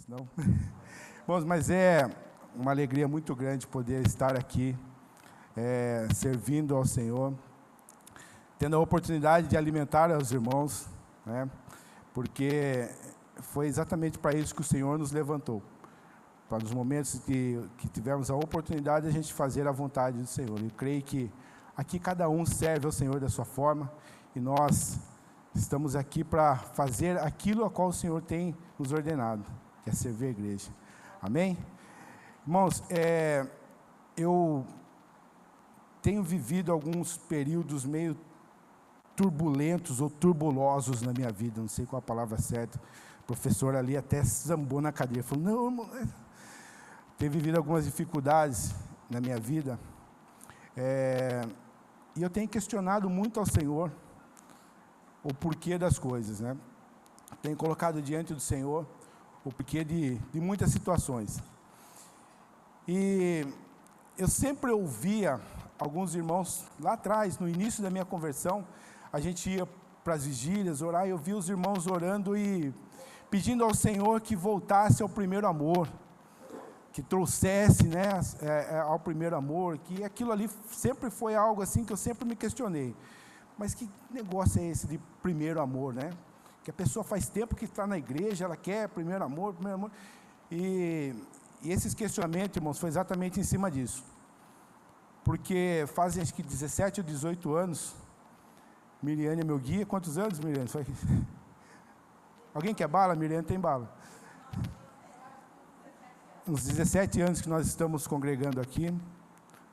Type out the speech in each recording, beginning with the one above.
Não? Bom, mas é uma alegria muito grande poder estar aqui, servindo ao Senhor, tendo a oportunidade de alimentar os irmãos, né? Porque foi exatamente para isso que o Senhor nos levantou, para os momentos que tivermos a oportunidade de a gente fazer a vontade do Senhor. Eu creio que aqui cada um serve ao Senhor da sua forma, e nós estamos aqui para fazer aquilo a qual o Senhor tem nos ordenado, que é servir a igreja. Amém? Irmãos, eu tenho vivido alguns períodos meio turbulentos ou turbulosos na minha vida, não sei qual a palavra certa. O professor ali até zambou na cadeira, falou, não, irmão, tenho vivido algumas dificuldades na minha vida, e eu tenho questionado muito ao Senhor o porquê das coisas, né? Tenho colocado diante do Senhor o porquê de muitas situações. E eu sempre ouvia alguns irmãos, lá atrás, no início da minha conversão, a gente ia para as vigílias orar, e eu via os irmãos orando e pedindo ao Senhor que voltasse ao primeiro amor, que trouxesse, né, ao primeiro amor, que aquilo ali sempre foi algo assim que eu sempre me questionei. Mas que negócio é esse de primeiro amor, né? Que a pessoa faz tempo que está na igreja, ela quer primeiro amor, e esses questionamentos, irmãos, foi exatamente em cima disso. Porque fazem acho que 17 ou 18 anos, Miriane é meu guia. Quantos anos, Miriane? Alguém quer bala? Miriane tem bala. Uns 17 anos que nós estamos congregando aqui,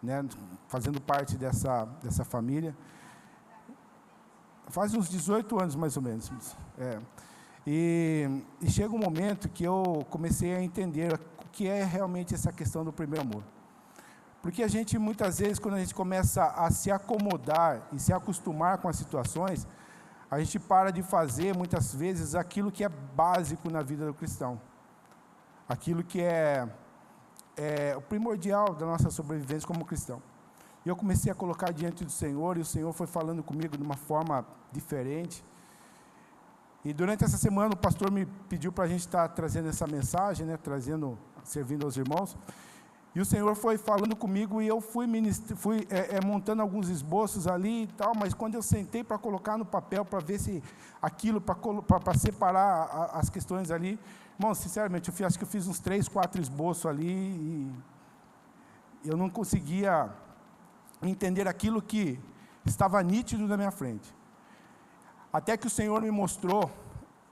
né, fazendo parte dessa família. Faz uns 18 anos, mais ou menos. E chega um momento que eu comecei a entender o que é realmente essa questão do primeiro amor. Porque a gente, muitas vezes, quando a gente começa a se acomodar e se acostumar com as situações, a gente para de fazer, muitas vezes, aquilo que é básico na vida do cristão. Aquilo que é o primordial da nossa sobrevivência como cristão. E eu comecei a colocar diante do Senhor, e o Senhor foi falando comigo de uma forma diferente. E durante essa semana o pastor me pediu para a gente estar trazendo essa mensagem, né, servindo aos irmãos. E o Senhor foi falando comigo, e eu fui montando alguns esboços ali e tal, mas quando eu sentei para colocar no papel, para ver se aquilo, para separar as questões ali, irmão, sinceramente, acho que eu fiz uns 3, 4 esboços ali, e eu não conseguia entender aquilo que estava nítido na minha frente. Até que o Senhor me mostrou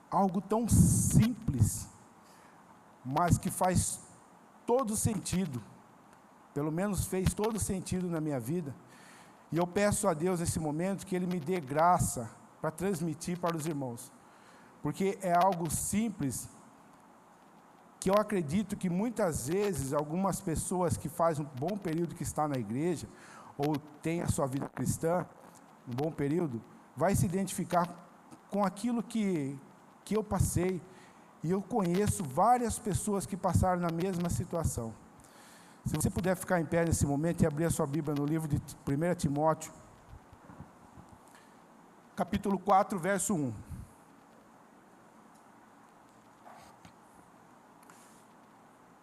algo tão simples, mas que faz todo sentido, pelo menos fez todo sentido na minha vida, e eu peço a Deus nesse momento que Ele me dê graça para transmitir para os irmãos, porque é algo simples, que eu acredito que muitas vezes algumas pessoas que fazem um bom período que está na igreja, ou tem a sua vida cristã, um bom período, vai se identificar com aquilo que eu passei, e eu conheço várias pessoas que passaram na mesma situação. Se você puder ficar em pé nesse momento e abrir a sua Bíblia no livro de 1 Timóteo, capítulo 4, verso 1.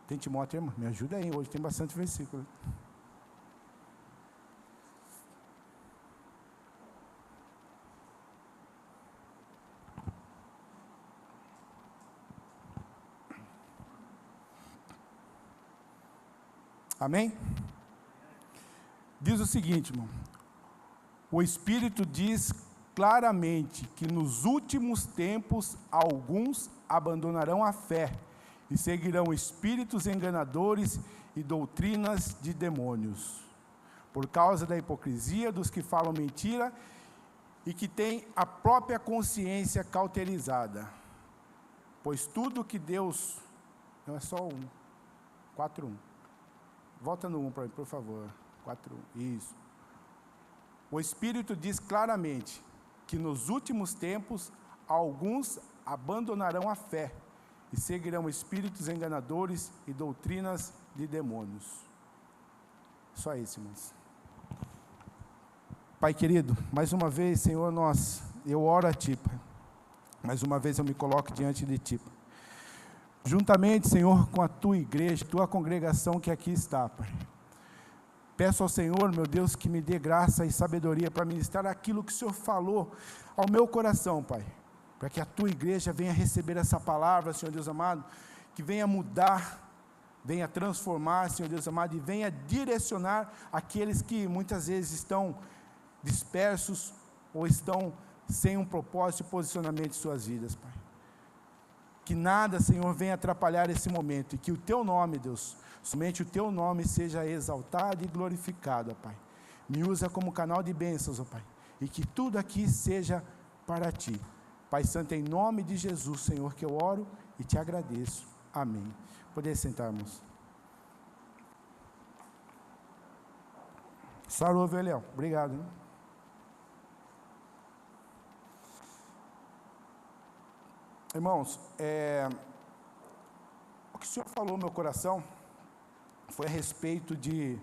Tem Timóteo, irmão? Me ajuda aí, hoje tem bastante versículo. Amém? Diz o seguinte, irmão. O Espírito diz claramente que nos últimos tempos alguns abandonarão a fé e seguirão espíritos enganadores e doutrinas de demônios, por causa da hipocrisia dos que falam mentira e que têm a própria consciência cauterizada. Pois tudo que Deus... Não é só 4:1. Volta no 1 para mim, por favor. 4:1. Isso. O Espírito diz claramente que nos últimos tempos alguns abandonarão a fé e seguirão espíritos enganadores e doutrinas de demônios. Só isso, irmãos. Pai querido, mais uma vez, Senhor, eu oro a Ti, Pai. Mais uma vez eu me coloco diante de Ti, Pai. juntamente, Senhor, com a tua igreja, tua congregação que aqui está, Pai. Peço ao Senhor, meu Deus, que me dê graça e sabedoria para ministrar aquilo que o Senhor falou ao meu coração, Pai. Para que a tua igreja venha receber essa palavra, Senhor Deus amado, que venha mudar, venha transformar, Senhor Deus amado, e venha direcionar aqueles que muitas vezes estão dispersos ou estão sem um propósito e posicionamento em suas vidas, Pai. Que nada, Senhor, venha atrapalhar esse momento, e que o teu nome, Deus, somente o teu nome seja exaltado e glorificado, ó Pai. Me usa como canal de bênçãos, ó Pai, e que tudo aqui seja para ti. Pai Santo, em nome de Jesus, Senhor, que eu oro e te agradeço. Amém. Poder sentarmos. Sarou, Léo. Obrigado, hein? Irmãos, o que o Senhor falou no meu coração foi a respeito de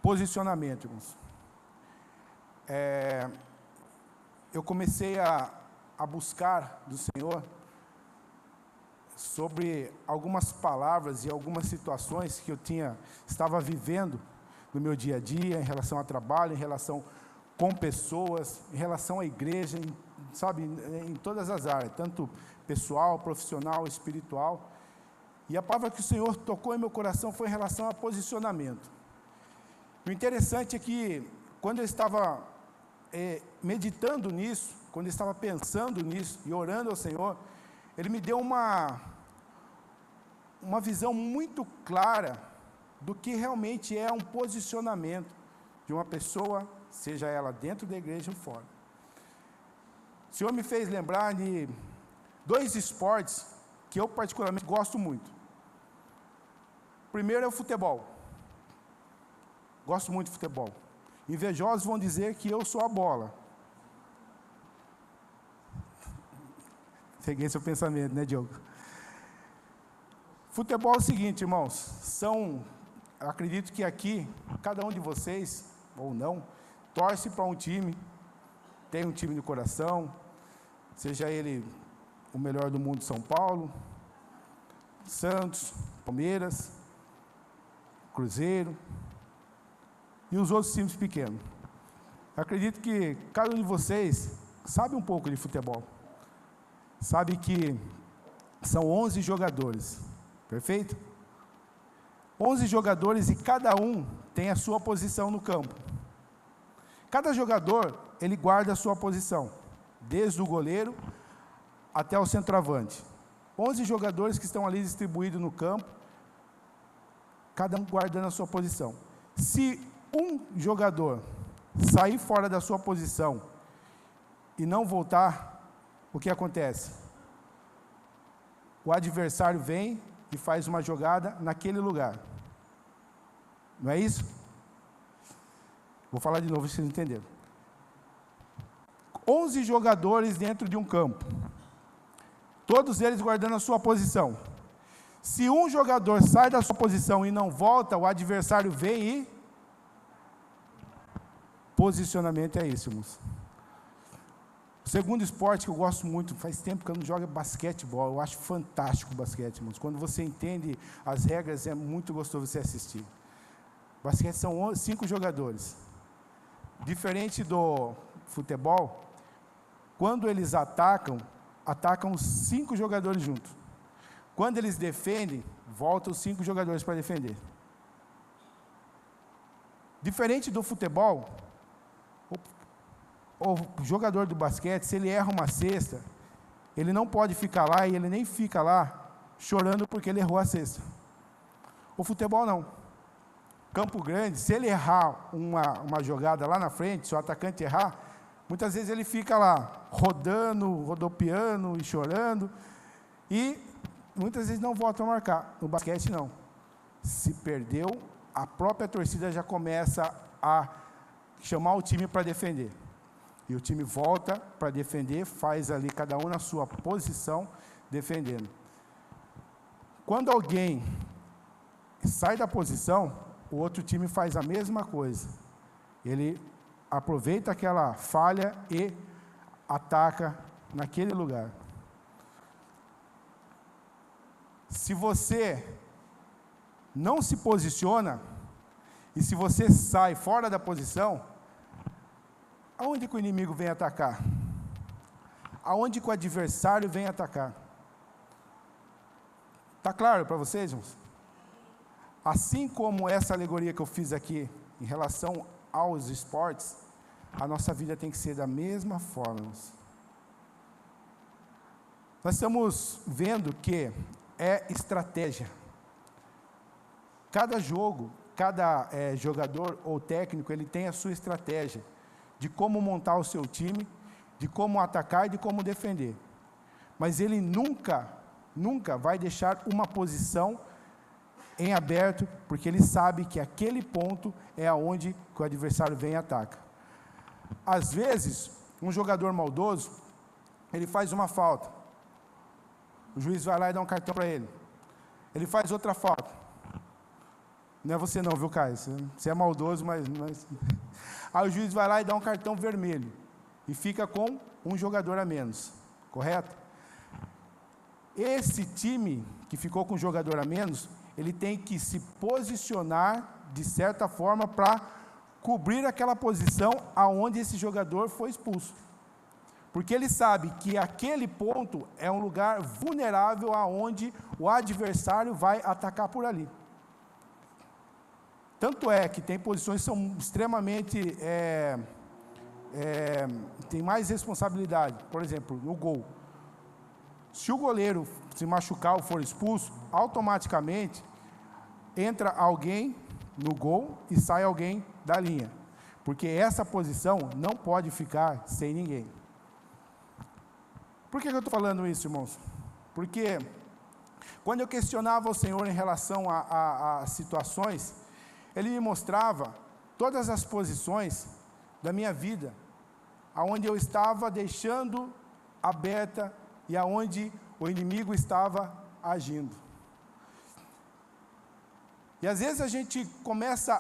posicionamento, irmãos. Eu comecei a buscar do Senhor sobre algumas palavras e algumas situações que eu estava vivendo no meu dia a dia, em relação ao trabalho, em relação com pessoas, em relação à igreja, em todas as áreas, tanto pessoal, profissional, espiritual. E a palavra que o Senhor tocou em meu coração foi em relação a posicionamento. O interessante é que, quando eu estava meditando nisso, quando eu estava pensando nisso e orando ao Senhor, Ele me deu uma visão muito clara do que realmente é um posicionamento de uma pessoa, seja ela dentro da igreja ou fora. O Senhor me fez lembrar de 2 esportes que eu particularmente gosto muito. O primeiro é o futebol. Gosto muito de futebol. Invejosos vão dizer que eu sou a bola. Peguei seu pensamento, né, Diogo? Futebol é o seguinte, irmãos, eu acredito que aqui, cada um de vocês, ou não, torce para um time, tem um time no coração, seja ele o melhor do mundo, São Paulo, Santos, Palmeiras, Cruzeiro, e os outros times pequenos. Eu acredito que cada um de vocês sabe um pouco de futebol, sabe que são 11 jogadores, perfeito? 11 jogadores e cada um tem a sua posição no campo. Cada jogador, ele guarda a sua posição, desde o goleiro até o centroavante. 11 jogadores que estão ali distribuídos no campo, cada um guardando a sua posição. Se um jogador sair fora da sua posição e não voltar, o que acontece? O adversário vem e faz uma jogada naquele lugar. Não é isso? Vou falar de novo, vocês entenderam. 11 jogadores dentro de um campo, todos eles guardando a sua posição. Se um jogador sai da sua posição e não volta, o adversário vem e... Posicionamento é isso, irmãos. O segundo esporte que eu gosto muito, faz tempo que eu não jogo, é basquetebol. Eu acho fantástico o basquete, irmãos. Quando você entende as regras, é muito gostoso você assistir. Basquete são 5 jogadores. Diferente do futebol, quando eles atacam 5 jogadores juntos. Quando eles defendem, voltam os 5 jogadores para defender. Diferente do futebol, o jogador do basquete, se ele erra uma cesta, ele não pode ficar lá e ele nem fica lá chorando porque ele errou a cesta. O futebol não. Campo Grande, se ele errar uma jogada lá na frente, se o atacante errar, muitas vezes ele fica lá rodando, rodopiando e chorando, e muitas vezes não volta a marcar. No basquete não. Se perdeu, a própria torcida já começa a chamar o time para defender. E o time volta para defender, faz ali cada um na sua posição, defendendo. Quando alguém sai da posição, o outro time faz a mesma coisa. Ele aproveita aquela falha e ataca naquele lugar. se você não se posiciona, e se você sai fora da posição, aonde que o inimigo vem atacar? Aonde que o adversário vem atacar? Está claro para vocês, irmãos? Assim como essa alegoria que eu fiz aqui, em relação aos esportes, a nossa vida tem que ser da mesma forma, irmãos. Nós estamos vendo que é estratégia. Cada jogo, cada jogador ou técnico, ele tem a sua estratégia de como montar o seu time, de como atacar e de como defender. Mas ele nunca vai deixar uma posição em aberto, porque ele sabe que aquele ponto é aonde que o adversário vem e ataca. Às vezes, um jogador maldoso, ele faz uma falta. O juiz vai lá e dá um cartão para ele. Ele faz outra falta. Não é você não, viu, Caio? Você é maldoso, mas... Aí o juiz vai lá e dá um cartão vermelho. E fica com um jogador a menos. Correto? Esse time que ficou com um jogador a menos, ele tem que se posicionar, de certa forma, para cobrir aquela posição aonde esse jogador foi expulso. Porque ele sabe que aquele ponto é um lugar vulnerável aonde o adversário vai atacar por ali. Tanto é que tem posições que são extremamente, tem mais responsabilidade. Por exemplo, no gol. Se o goleiro se machucar ou for expulso, automaticamente entra alguém no gol e sai alguém da linha. Porque essa posição não pode ficar sem ninguém. Por que eu estou falando isso, irmãos? Porque quando eu questionava o Senhor em relação a situações, Ele me mostrava todas as posições da minha vida, aonde eu estava deixando aberta e aonde o inimigo estava agindo. E às vezes a gente começa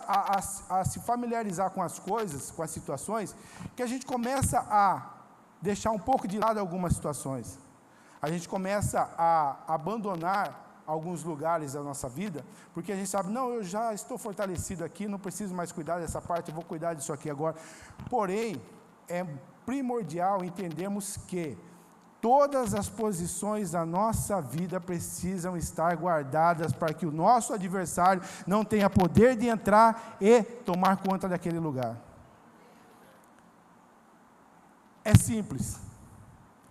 a se familiarizar com as coisas, com as situações, que a gente começa a deixar um pouco de lado algumas situações. A gente começa a abandonar alguns lugares da nossa vida, porque a gente sabe, não, eu já estou fortalecido aqui, não preciso mais cuidar dessa parte, eu vou cuidar disso aqui agora. Porém, é primordial entendermos que todas as posições da nossa vida precisam estar guardadas para que o nosso adversário não tenha poder de entrar e tomar conta daquele lugar. É simples,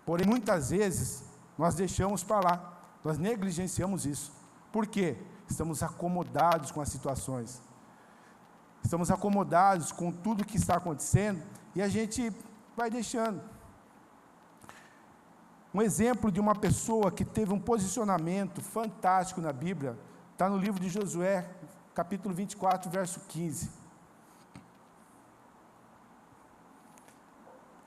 porém muitas vezes nós deixamos para lá, nós negligenciamos isso. Por quê? Estamos acomodados com as situações, estamos acomodados com tudo que está acontecendo e a gente vai deixando. Um exemplo de uma pessoa que teve um posicionamento fantástico na Bíblia, está no livro de Josué, capítulo 24, verso 15.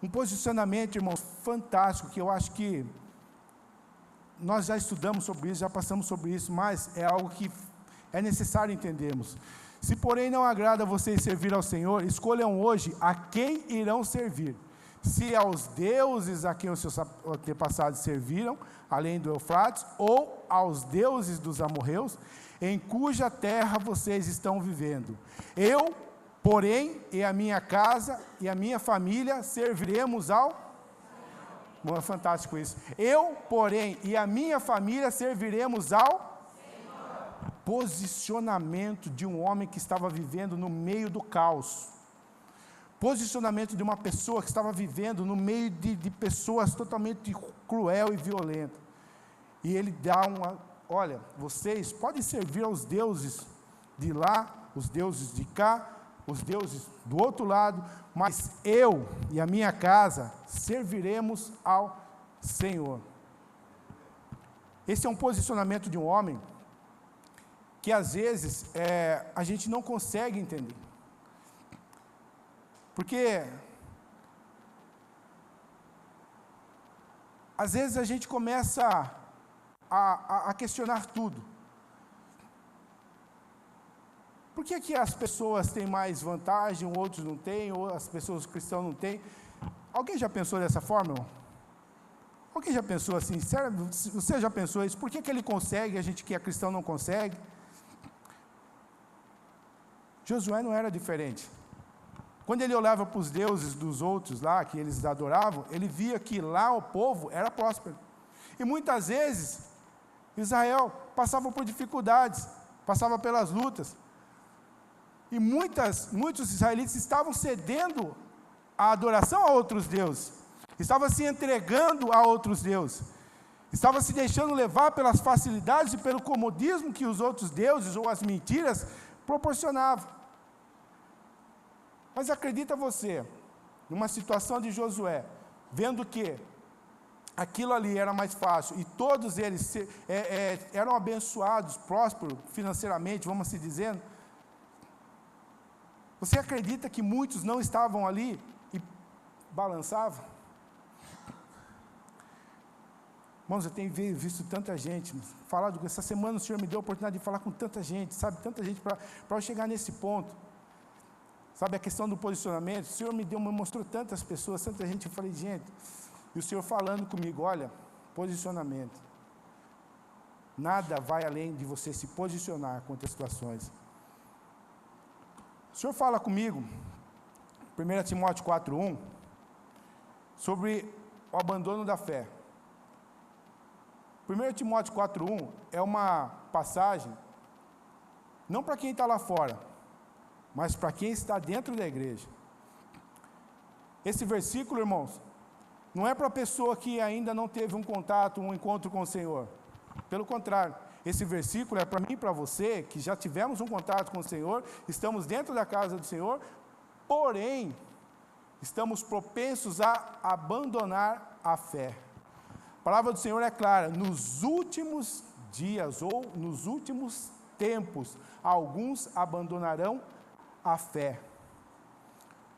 Um posicionamento, irmãos, fantástico, que eu acho que nós já estudamos sobre isso, já passamos sobre isso, mas é algo que é necessário entendermos. Se, porém, não agrada a vocês servir ao Senhor, escolham hoje a quem irão servir. Se aos deuses a quem os seus antepassados serviram, além do Eufrates, ou aos deuses dos amorreus, em cuja terra vocês estão vivendo. Eu, porém, e a minha casa e a minha família serviremos ao... Bom, é fantástico isso. Eu, porém, e a minha família serviremos ao Senhor. Posicionamento de um homem que estava vivendo no meio do caos. Posicionamento de uma pessoa que estava vivendo no meio de pessoas totalmente cruel e violenta. E ele dá olha, vocês podem servir aos deuses de lá, os deuses de cá, os deuses do outro lado, mas eu e a minha casa serviremos ao Senhor. Esse é um posicionamento de um homem que às vezes a gente não consegue entender. Porque às vezes a gente começa a questionar tudo. Por que as pessoas têm mais vantagem, outros não têm, ou as pessoas cristãs não têm? Alguém já pensou dessa forma, irmão? Alguém já pensou assim? Sério, você já pensou isso? Por que ele consegue e a gente que é cristão não consegue? Josué não era diferente. Quando ele olhava para os deuses dos outros lá, que eles adoravam, ele via que lá o povo era próspero. E muitas vezes, Israel passava por dificuldades, passava pelas lutas. E muitos israelitas estavam cedendo a adoração a outros deuses, estava se entregando a outros deuses, estava se deixando levar pelas facilidades e pelo comodismo que os outros deuses ou as mentiras proporcionavam. Mas acredita você, numa situação de Josué, vendo que aquilo ali era mais fácil e todos eles eram abençoados, prósperos financeiramente, vamos assim dizendo, você acredita que muitos não estavam ali e balançavam? Irmãos, eu tenho visto tanta gente, essa semana o Senhor me deu a oportunidade de falar com tanta gente, sabe, tanta gente para eu chegar nesse ponto, sabe, a questão do posicionamento, o Senhor me mostrou tantas pessoas, tanta gente, eu falei, gente, e o Senhor falando comigo, olha, posicionamento, nada vai além de você se posicionar contra as situações. O Senhor fala comigo, 1 Timóteo 4:1, sobre o abandono da fé. 1 Timóteo 4:1 é uma passagem, não para quem está lá fora, mas para quem está dentro da igreja. Esse versículo, irmãos, não é para a pessoa que ainda não teve um contato, um encontro com o Senhor. Pelo contrário, esse versículo é para mim e para você, que já tivemos um contato com o Senhor, estamos dentro da casa do Senhor, porém, estamos propensos a abandonar a fé. A palavra do Senhor é clara, nos últimos dias ou nos últimos tempos, alguns abandonarão a fé.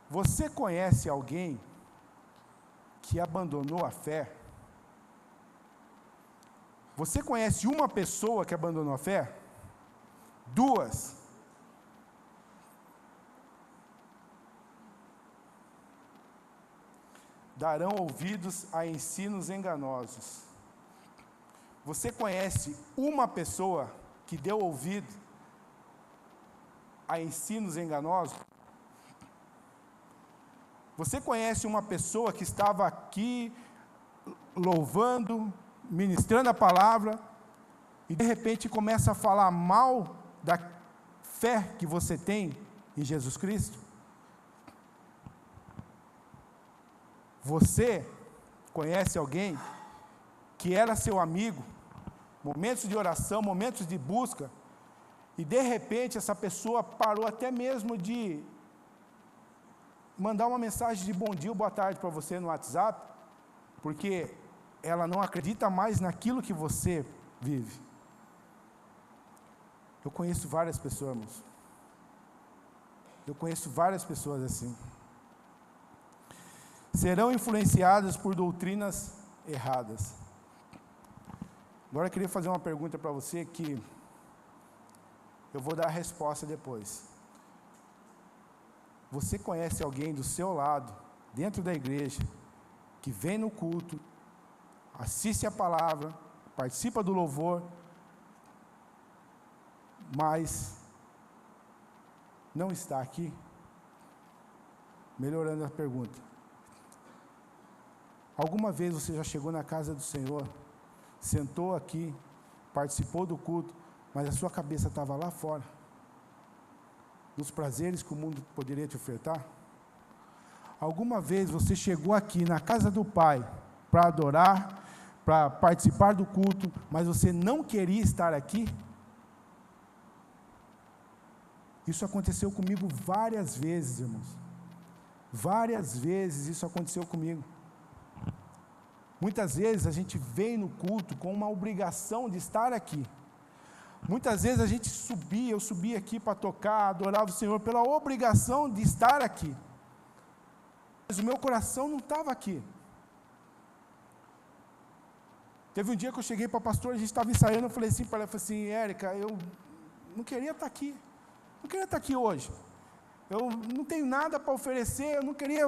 Você conhece alguém que abandonou a fé? Você conhece uma pessoa que abandonou a fé? Duas? Darão ouvidos a ensinos enganosos. Você conhece uma pessoa que deu ouvido a ensinos enganosos? Você conhece uma pessoa que estava aqui louvando, ministrando a palavra e de repente começa a falar mal da fé que você tem em Jesus Cristo? Você conhece alguém que era seu amigo, momentos de oração, momentos de busca, e de repente essa pessoa parou até mesmo de mandar uma mensagem de bom dia ou boa tarde para você no WhatsApp, porque ela não acredita mais naquilo que você vive. Eu conheço várias pessoas, irmãos. Eu conheço várias pessoas assim. Serão influenciadas por doutrinas erradas. Agora eu queria fazer uma pergunta para você que eu vou dar a resposta depois. Você conhece alguém do seu lado, dentro da igreja, que vem no culto, assiste a palavra, participa do louvor, mas não está aqui? Melhorando a pergunta. Alguma vez você já chegou na casa do Senhor, sentou aqui, participou do culto, mas a sua cabeça estava lá fora, nos prazeres que o mundo poderia te ofertar? Alguma vez você chegou aqui na casa do Pai para adorar, para participar do culto, mas você não queria estar aqui? Isso aconteceu comigo várias vezes, irmãos. Várias vezes isso aconteceu comigo. Muitas vezes a gente vem no culto com uma obrigação de estar aqui. Muitas vezes a gente eu subia aqui para tocar, adorar o Senhor pela obrigação de estar aqui. Mas o meu coração não estava aqui. Teve um dia que eu cheguei para a pastora, a gente estava ensaiando, eu falei assim para ela, Érica, eu não queria estar aqui. Não queria estar aqui hoje. Eu não tenho nada para oferecer, eu não queria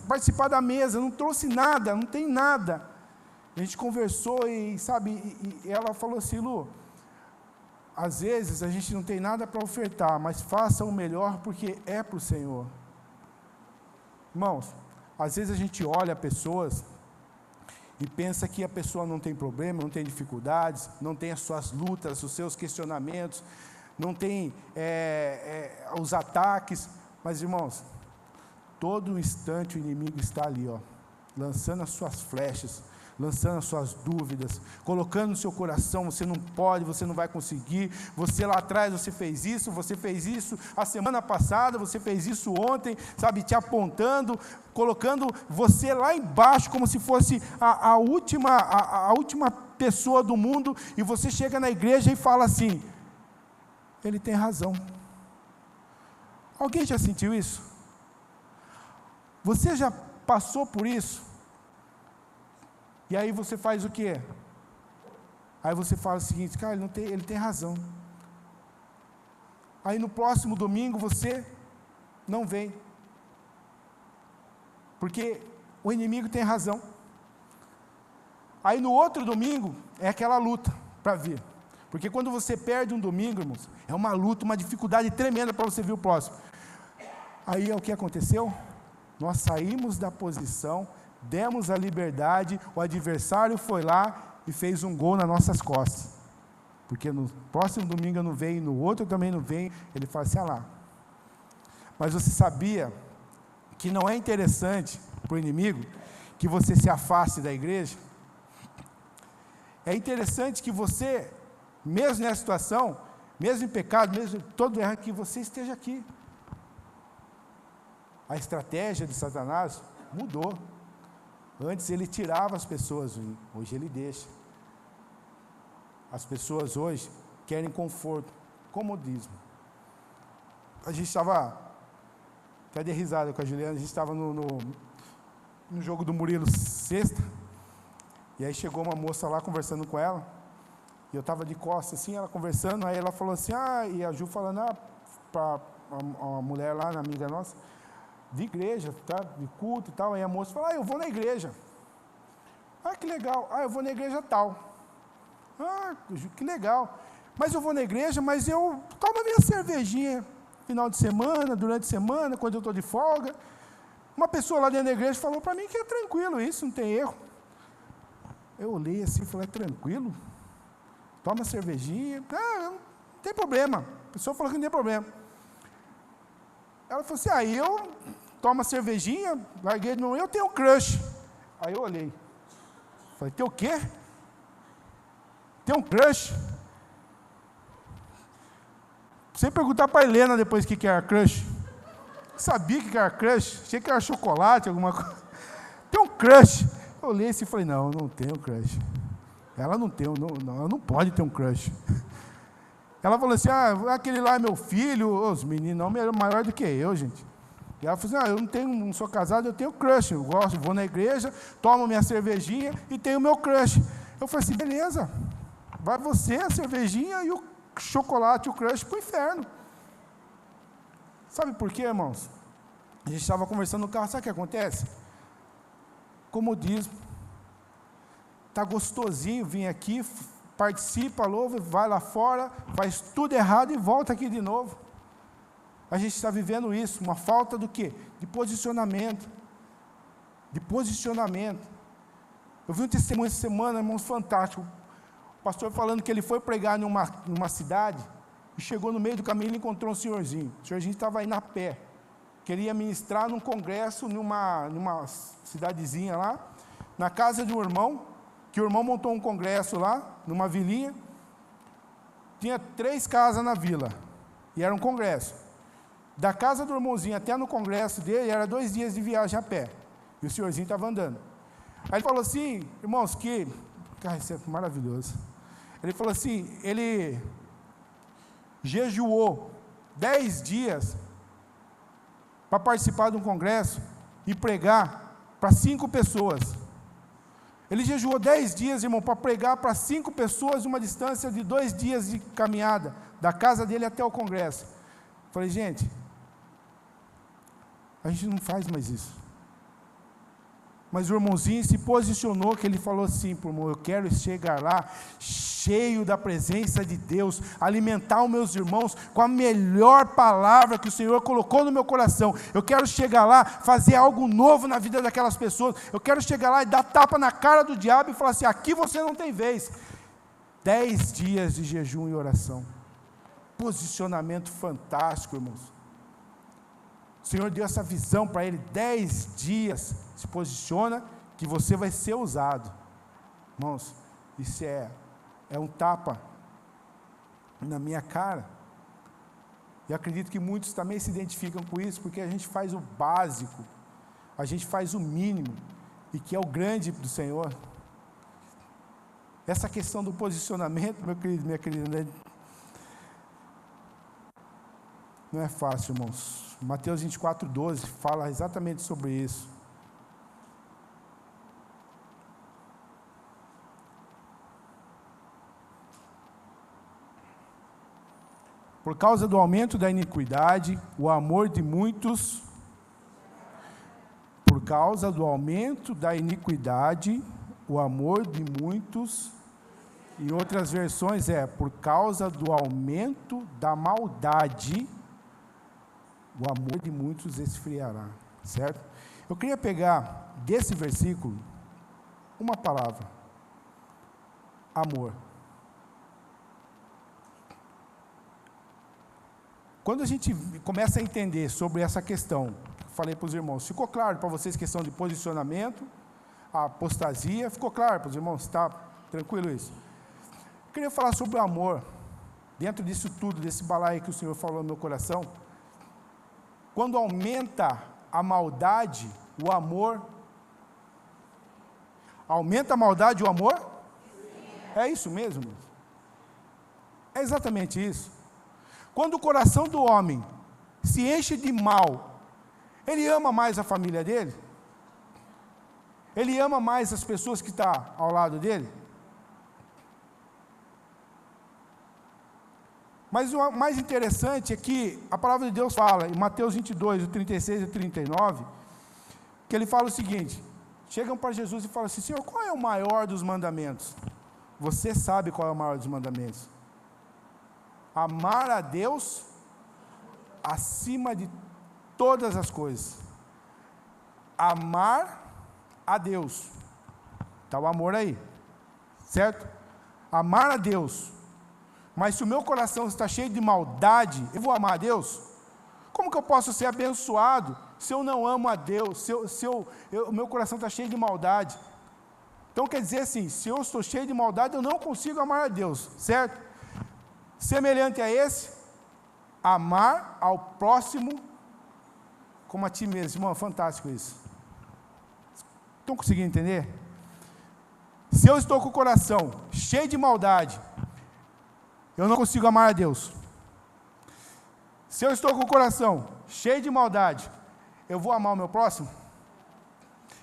participar da mesa, eu não trouxe nada, não tem nada. A gente conversou e, sabe, e ela falou assim: Lu, às vezes a gente não tem nada para ofertar, mas faça o melhor porque é para o Senhor. Irmãos, às vezes a gente olha pessoas e pensa que a pessoa não tem problema, não tem dificuldades, não tem as suas lutas, os seus questionamentos, não tem os ataques, mas, irmãos, todo instante o inimigo está ali, lançando as suas flechas, lançando as suas dúvidas, colocando no seu coração: você não pode, você não vai conseguir, você lá atrás você fez isso a semana passada, você fez isso ontem, sabe, te apontando, colocando você lá embaixo, como se fosse a última pessoa do mundo, e você chega na igreja e fala assim: ele tem razão. Alguém já sentiu isso? Você já passou por isso? E aí você faz o quê? Aí você fala o seguinte: cara, ele tem razão. Aí no próximo domingo você não vem, porque o inimigo tem razão. Aí no outro domingo é aquela luta para vir, porque quando você perde um domingo, irmãos, é uma luta, uma dificuldade tremenda para você vir o próximo. Aí é o que aconteceu? Nós saímos da posição, demos a liberdade, o adversário foi lá e fez um gol nas nossas costas, porque no próximo domingo eu não venho, no outro eu também não venho. Ele fala assim: lá. Mas você sabia que não é interessante para o inimigo que você se afaste da igreja? É interessante que você, mesmo nessa situação, mesmo em pecado, mesmo todo erro, que você esteja aqui. A estratégia de Satanás mudou. Antes ele tirava as pessoas, hoje ele deixa. As pessoas hoje querem conforto, comodismo. A gente estava, até dei risada com a Juliana, a gente estava no jogo do Murilo sexta, e aí chegou uma moça lá conversando com ela, e eu estava de costas assim, ela conversando, aí ela falou assim: e a Ju falando para a mulher lá, amiga nossa, de igreja, tá? De culto e tal. Aí a moça falou: eu vou na igreja. Que legal. Eu vou na igreja tal. Que legal. Mas eu vou na igreja, mas eu tomo a minha cervejinha final de semana, durante a semana, quando eu estou de folga. Uma pessoa lá dentro da igreja falou para mim que é tranquilo isso, não tem erro. Eu olhei assim e falei: é tranquilo? Toma cervejinha. Não tem problema. A pessoa falou que não tem problema. Ela falou assim: aí eu tomo a cervejinha, larguei no eu tenho um crush. Aí eu olhei, falei: tem o quê? Tem um crush? Sem perguntar para a Helena depois o que era crush. Sabia o que era crush? Achei que era chocolate, alguma coisa. Tem um crush. Eu olhei assim e falei: não, eu não tenho crush. Ela não tem, ela não pode ter um crush. Ela falou assim: aquele lá é meu filho. Os meninos não maior do que eu, gente. E ela falou assim: eu não sou casado, eu tenho crush. Eu gosto, vou na igreja, tomo minha cervejinha e tenho meu crush. Eu falei assim: beleza, vai você, a cervejinha e o chocolate, o crush, para o inferno. Sabe por quê, irmãos? A gente estava conversando no carro, sabe o que acontece? Comodismo. Está gostosinho vir aqui, participa, louva, vai lá fora, faz tudo errado e volta aqui de novo. A gente está vivendo isso, uma falta do quê? De posicionamento. De posicionamento. Eu vi um testemunho essa semana, irmãos, fantástico. O pastor falando que ele foi pregar numa cidade e chegou no meio do caminho e encontrou um senhorzinho. O senhorzinho estava aí na pé. Queria ministrar num congresso, numa cidadezinha lá, na casa de um irmão, que o irmão montou um congresso lá, numa vilinha. Tinha 3 casas na vila, e era um congresso. Da casa do irmãozinho até no congresso dele, era 2 dias de viagem a pé, e o senhorzinho estava andando. Aí ele falou assim: irmãos, cara, isso é maravilhoso. Ele falou assim: ele jejuou 10 dias para participar de um congresso e pregar para 5 pessoas. Ele jejuou 10 dias, irmão, para pregar para 5 pessoas, uma distância de 2 dias de caminhada, da casa dele até o congresso. Falei: gente, a gente não faz mais isso. Mas o irmãozinho se posicionou, que ele falou assim para o irmão: eu quero chegar lá cheio da presença de Deus, alimentar os meus irmãos com a melhor palavra que o Senhor colocou no meu coração. Eu quero chegar lá, fazer algo novo na vida daquelas pessoas. Eu quero chegar lá e dar tapa na cara do diabo e falar assim: aqui você não tem vez. 10 dias de jejum e oração. Posicionamento fantástico, irmãos. O Senhor deu essa visão para ele: 10 dias, se posiciona que você vai ser usado. Irmãos, isso é um tapa na minha cara. E acredito que muitos também se identificam com isso, porque a gente faz o básico, a gente faz o mínimo, e que é o grande do Senhor. Essa questão do posicionamento, meu querido, minha querida, não é fácil, irmãos. Mateus 24:12 fala exatamente sobre isso. Por causa do aumento da iniquidade, o amor de muitos... Por causa do aumento da iniquidade, o amor de muitos... Em outras versões por causa do aumento da maldade, o amor de muitos esfriará, certo? Eu queria pegar desse versículo uma palavra: amor. Quando a gente começa a entender sobre essa questão, falei para os irmãos, ficou claro para vocês questão de posicionamento, a apostasia, ficou claro para os irmãos? Está tranquilo isso? Eu queria falar sobre o amor, dentro disso tudo, desse balaio que o Senhor falou no meu coração. Quando aumenta a maldade, o amor... Aumenta a maldade, o amor? É isso mesmo? É exatamente isso. Quando o coração do homem se enche de mal, ele ama mais a família dele? Ele ama mais as pessoas que estão ao lado dele? Mas o mais interessante é que a palavra de Deus fala, em Mateus 22, 36 e 39, que ele fala o seguinte: chegam para Jesus e falam assim: Senhor, qual é o maior dos mandamentos? Você sabe qual é o maior dos mandamentos? Amar a Deus acima de todas as coisas. Amar a Deus. Está o amor aí, certo? Amar a Deus. Mas se o meu coração está cheio de maldade, eu vou amar a Deus? Como que eu posso ser abençoado se eu não amo a Deus? O meu coração está cheio de maldade. Então quer dizer assim, se eu estou cheio de maldade, eu não consigo amar a Deus, certo? Semelhante a esse, amar ao próximo como a ti mesmo. Irmão, é fantástico isso. Estão conseguindo entender? Se eu estou com o coração cheio de maldade, eu não consigo amar a Deus. Se eu estou com o coração cheio de maldade, eu vou amar o meu próximo?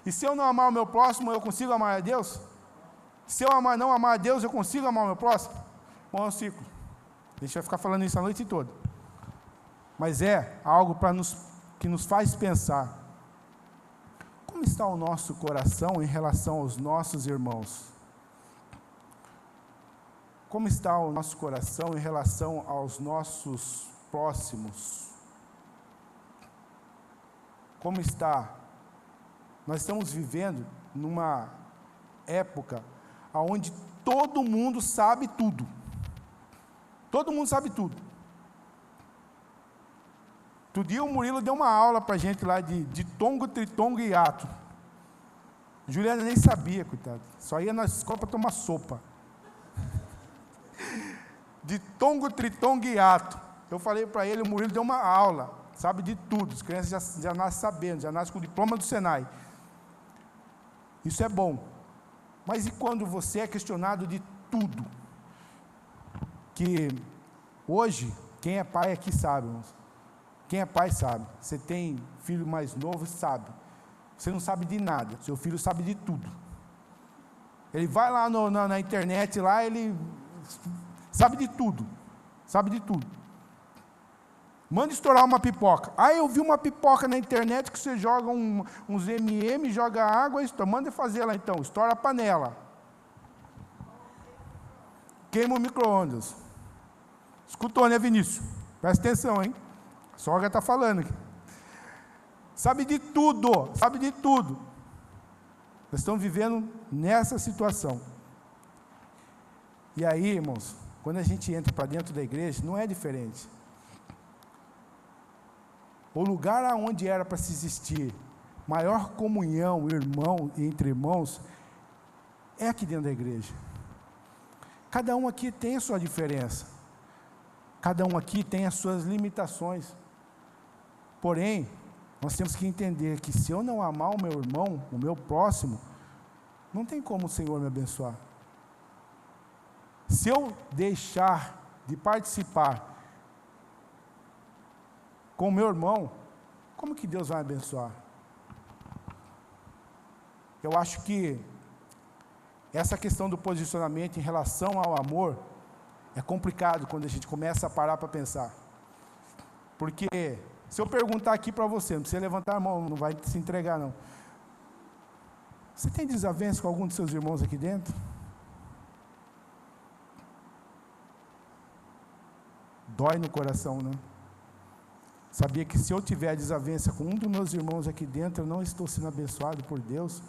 E se eu não amar o meu próximo, eu consigo amar a Deus? Se eu não amar a Deus, eu consigo amar o meu próximo? Bom, é um ciclo. A gente vai ficar falando isso a noite toda. Mas é algo que nos faz pensar. Como está o nosso coração em relação aos nossos irmãos? Como está o nosso coração em relação aos nossos próximos? Como está? Nós estamos vivendo numa época onde todo mundo sabe tudo. Todo mundo sabe tudo. Outro dia o Murilo deu uma aula para a gente lá de tongo, tritongo e hiato. Juliana nem sabia, coitado. Só ia na escola para tomar sopa. De tongo, tritongo e hiato. Eu falei para ele, o Murilo deu uma aula, sabe de tudo. As crianças já nascem sabendo, já nascem com o diploma do Senai. Isso é bom. Mas e quando você é questionado de tudo? Que hoje, quem é pai aqui sabe, irmãos. Quem é pai sabe. Você tem filho mais novo, sabe. Você não sabe de nada, seu filho sabe de tudo. Ele vai lá na internet, lá ele sabe de tudo. Sabe de tudo. Manda estourar uma pipoca. Ah, eu vi uma pipoca na internet que você joga uns M&M, joga água, manda fazer lá então, estoura a panela. Queima o micro-ondas. Escutou, né, Vinícius? Presta atenção, hein? A sogra está falando aqui. Sabe de tudo, sabe de tudo. Nós estamos vivendo nessa situação. E aí, irmãos, quando a gente entra para dentro da igreja, não é diferente. O lugar aonde era para se existir maior comunhão, entre irmãos, é aqui dentro da igreja. Cada um aqui tem a sua diferença. Cada um aqui tem as suas limitações. Porém, nós temos que entender que se eu não amar o meu irmão, o meu próximo, não tem como o Senhor me abençoar. Se eu deixar de participar com o meu irmão, como que Deus vai abençoar? Eu acho que essa questão do posicionamento em relação ao amor é complicado quando a gente começa a parar para pensar. Porque se eu perguntar aqui para você, não precisa levantar a mão, não vai se entregar não. Você tem desavença com algum dos seus irmãos aqui dentro? Dói no coração, né? Sabia que se eu tiver desavença com um dos meus irmãos aqui dentro, eu não estou sendo abençoado por Deus,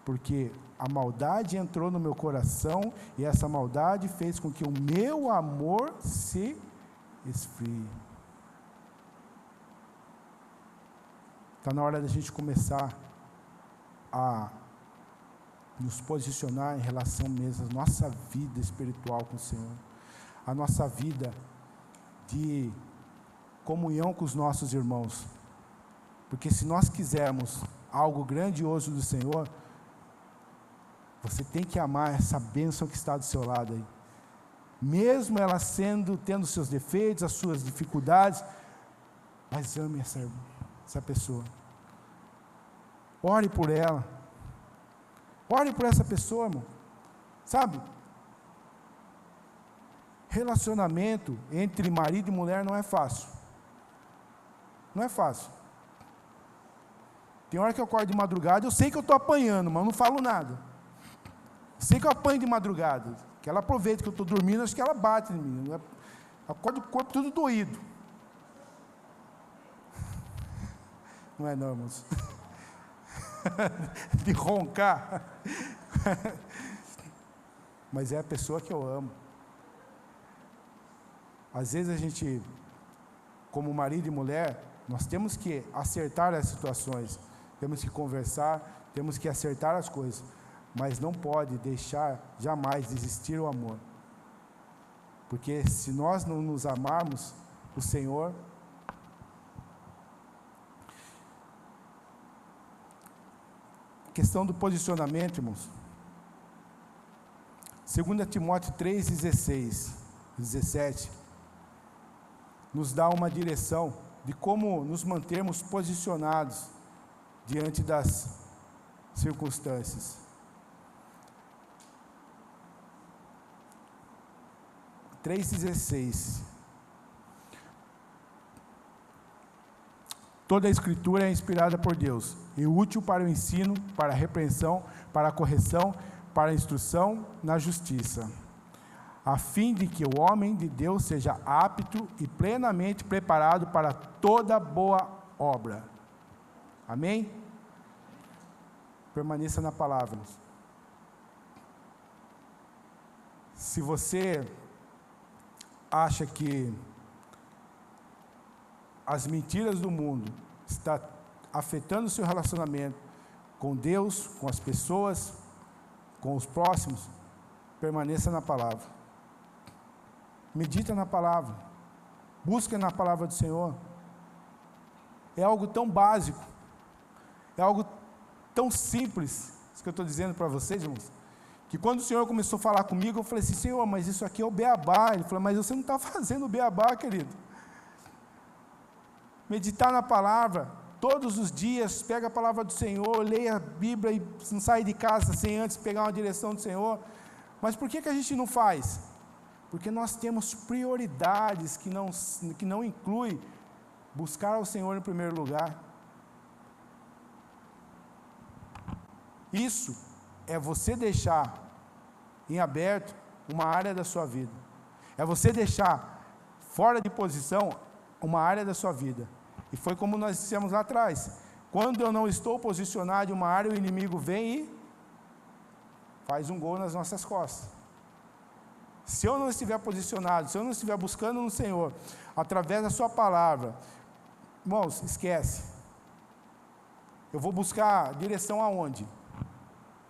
porque a maldade entrou no meu coração e essa maldade fez com que o meu amor se esfrie. Está na hora da gente começar a nos posicionar em relação mesmo à nossa vida espiritual com o Senhor, a nossa vida de comunhão com os nossos irmãos, porque se nós quisermos algo grandioso do Senhor, você tem que amar essa bênção que está do seu lado aí, mesmo ela tendo seus defeitos, as suas dificuldades, mas ame essa pessoa, ore por ela, ore por essa pessoa, irmão, sabe? Relacionamento entre marido e mulher não é fácil. Não é fácil. Tem hora que eu acordo de madrugada, eu sei que eu estou apanhando, mas eu não falo nada. Eu sei que eu apanho de madrugada, que ela aproveita que eu estou dormindo, acho que ela bate em mim. Eu acordo com o corpo tudo doído. Não é não, irmãos? De roncar. Mas é a pessoa que eu amo. Às vezes a gente, como marido e mulher, nós temos que acertar as situações, temos que conversar, temos que acertar as coisas, mas não pode deixar jamais de existir o amor, porque se nós não nos amarmos, o Senhor, questão do posicionamento, irmãos, 2 Timóteo 3, 17, nos dá uma direção de como nos mantermos posicionados diante das circunstâncias. (3:16) 3:16. Toda a Escritura é inspirada por Deus e útil para o ensino, para a repreensão, para a correção, para a instrução na justiça, a fim de que o homem de Deus seja apto e plenamente preparado para toda boa obra. Amém? Permaneça na palavra. Se você acha que as mentiras do mundo estão afetando o seu relacionamento com Deus, com as pessoas, com os próximos, permaneça na palavra. Medita na palavra, busca na palavra do Senhor. É algo tão básico, é algo tão simples, isso que eu estou dizendo para vocês, irmãos, que quando o Senhor começou a falar comigo, eu falei assim: Senhor, mas isso aqui é o beabá. Ele falou: mas você não está fazendo o beabá, querido. Meditar na palavra, todos os dias, pega a palavra do Senhor, leia a Bíblia e não sai de casa sem antes pegar uma direção do Senhor. Mas por que a gente não faz? Porque nós temos prioridades que não incluem buscar ao Senhor em primeiro lugar. Isso é você deixar em aberto uma área da sua vida. É você deixar fora de posição uma área da sua vida. E foi como nós dissemos lá atrás. Quando eu não estou posicionado em uma área, o inimigo vem e faz um gol nas nossas costas. Se eu não estiver posicionado, se eu não estiver buscando no Senhor, através da sua palavra, irmãos, esquece. Eu vou buscar direção aonde?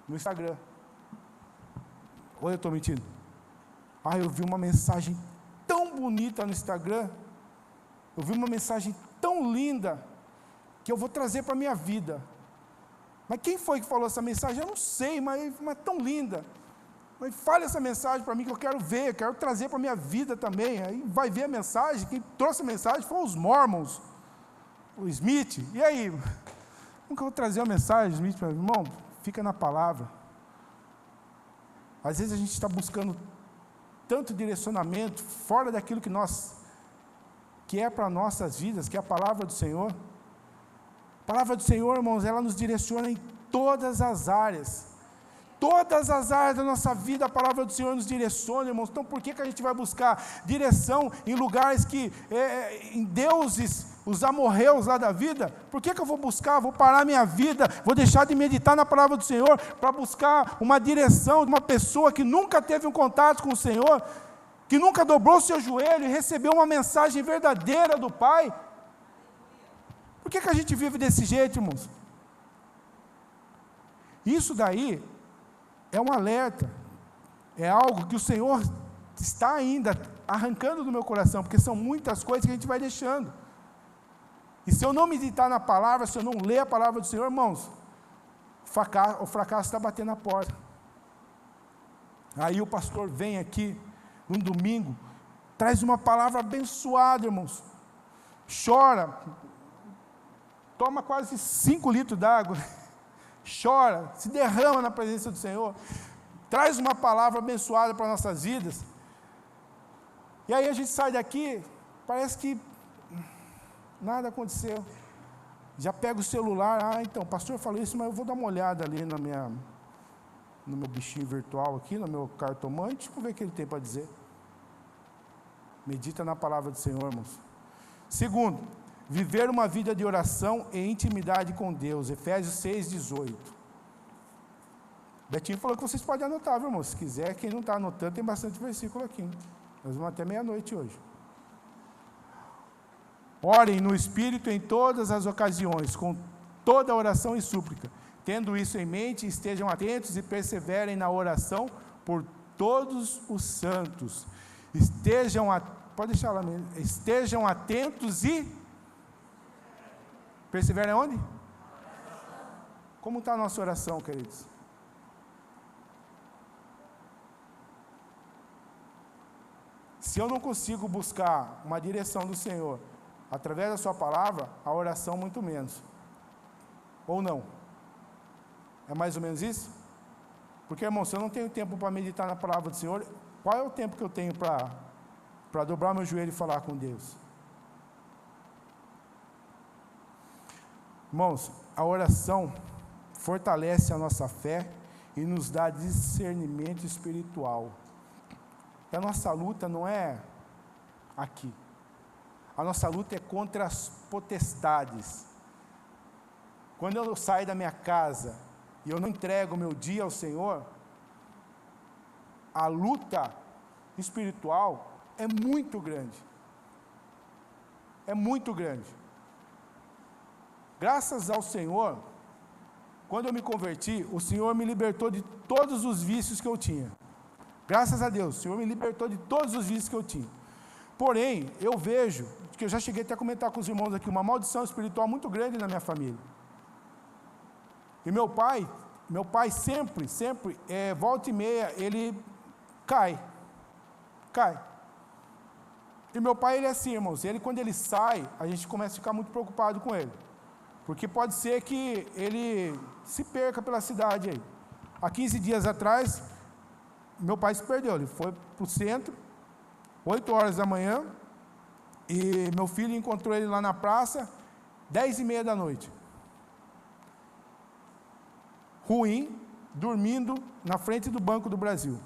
No Instagram. Ou eu estou mentindo? Eu vi uma mensagem tão bonita no Instagram, eu vi uma mensagem tão linda, que eu vou trazer para a minha vida. Mas quem foi que falou essa mensagem? Eu não sei, mas tão linda. Mas fale essa mensagem para mim que eu quero ver, quero trazer para a minha vida também. Aí vai ver a mensagem, quem trouxe a mensagem foram os Mormons, o Smith. E aí? Como que eu vou trazer a mensagem, Smith, para mim? Irmão, fica na palavra. Às vezes a gente está buscando tanto direcionamento fora daquilo que é para nossas vidas, que é a palavra do Senhor. A palavra do Senhor, irmãos, ela nos direciona em todas as áreas. Todas as áreas da nossa vida, a palavra do Senhor nos direciona, irmãos. Então, por que a gente vai buscar direção em lugares em deuses, os amorreus lá da vida? Por que eu vou buscar, vou parar minha vida, vou deixar de meditar na palavra do Senhor, para buscar uma direção de uma pessoa que nunca teve um contato com o Senhor, que nunca dobrou o seu joelho e recebeu uma mensagem verdadeira do Pai? Por que a gente vive desse jeito, irmãos? Isso daí é um alerta, é algo que o Senhor está ainda arrancando do meu coração, porque são muitas coisas que a gente vai deixando. E se eu não meditar na palavra, se eu não ler a palavra do Senhor, irmãos, o fracasso está batendo na porta. Aí o pastor vem aqui, um domingo, traz uma palavra abençoada, irmãos, chora, toma quase 5 litros d'água, chora, se derrama na presença do Senhor, traz uma palavra abençoada para nossas vidas, e aí a gente sai daqui, parece que nada aconteceu, já pega o celular, então, o pastor falou isso, mas eu vou dar uma olhada ali no meu bichinho virtual aqui, no meu cartomante, vamos ver o que ele tem para dizer. Medita na palavra do Senhor, irmãos. Segundo, viver uma vida de oração e intimidade com Deus, Efésios 6:18. Betinho falou que vocês podem anotar, viu, irmão? Se quiser, quem não está anotando, tem bastante versículo aqui. Nós vamos até meia-noite hoje. Orem no Espírito em todas as ocasiões, com toda oração e súplica. Tendo isso em mente, estejam atentos e perseverem na oração por todos os santos. Pode deixar lá mesmo. Estejam atentos e perseverem onde? Como está a nossa oração, queridos? Se eu não consigo buscar uma direção do Senhor através da sua palavra, a oração muito menos. Ou não? É mais ou menos isso? Porque, irmão, se eu não tenho tempo para meditar na palavra do Senhor, qual é o tempo que eu tenho para dobrar meu joelho e falar com Deus? Irmãos, a oração fortalece a nossa fé e nos dá discernimento espiritual. E a nossa luta não é aqui. A nossa luta é contra as potestades. Quando eu saio da minha casa e eu não entrego o meu dia ao Senhor, a luta espiritual é muito grande. É muito grande. Graças ao Senhor, quando eu me converti, o Senhor me libertou de todos os vícios que eu tinha. Graças a Deus, o Senhor me libertou de todos os vícios que eu tinha. Porém, eu vejo, que eu já cheguei até a comentar com os irmãos aqui, uma maldição espiritual muito grande na minha família. E meu pai sempre, volta e meia, ele cai. E meu pai, ele é assim, irmãos, quando ele sai, a gente começa a ficar muito preocupado com ele. Porque pode ser que ele se perca pela cidade aí. Há 15 dias atrás, meu pai se perdeu, ele foi para o centro, 8 horas da manhã, E meu filho encontrou ele lá na praça, 10h30 da noite. Ruim, dormindo na frente do Banco do Brasil.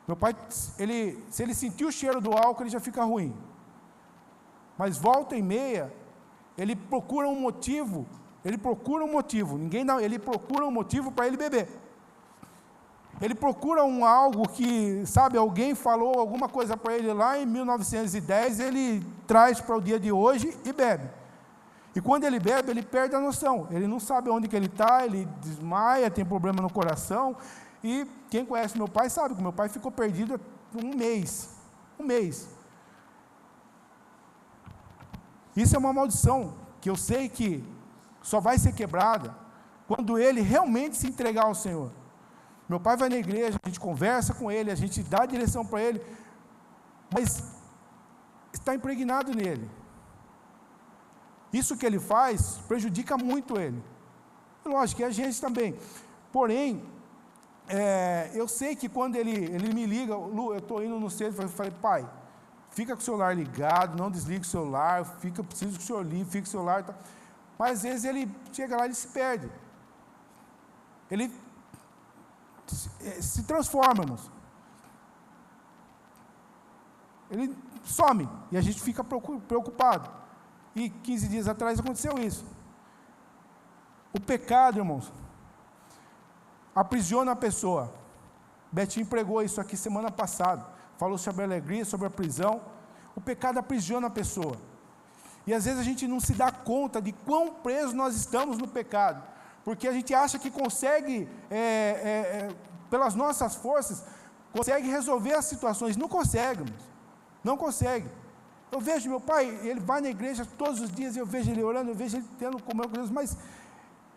Meu pai, se ele sentir o cheiro do álcool, ele já fica ruim. Mas volta e meia, ele procura um motivo, ele procura um motivo para ele beber. Ele procura algo que, sabe, alguém falou alguma coisa para ele lá em 1910, ele traz para o dia de hoje e bebe. E quando ele bebe, ele perde a noção, ele não sabe onde que ele está, ele desmaia, tem problema no coração. E quem conhece meu pai sabe que meu pai ficou perdido um mês. Isso é uma maldição, que eu sei que só vai ser quebrada quando ele realmente se entregar ao Senhor. Meu pai vai na igreja, a gente conversa com ele, a gente dá a direção para ele, mas está impregnado nele. Isso que ele faz prejudica muito ele. Lógico, e a gente também. Porém, eu sei que quando ele me liga, Lu, eu estou indo no centro, eu falei, pai, fica com o celular ligado, não desliga o celular, preciso que o senhor ligue, fica com o celular. Tá. Mas às vezes ele chega lá e se perde. Ele se transforma, irmãos. Ele some e a gente fica preocupado. E 15 dias atrás aconteceu isso. O pecado, irmãos, aprisiona a pessoa. Betinho pregou isso aqui semana passada. Falou sobre a alegria, sobre a prisão. O pecado aprisiona a pessoa. E às vezes a gente não se dá conta de quão preso nós estamos no pecado. Porque a gente acha que consegue, pelas nossas forças, consegue resolver as situações. Não consegue, irmãos. Não consegue. Eu vejo meu pai, ele vai na igreja todos os dias, eu vejo ele orando, eu vejo ele tendo comunhão com Deus, mas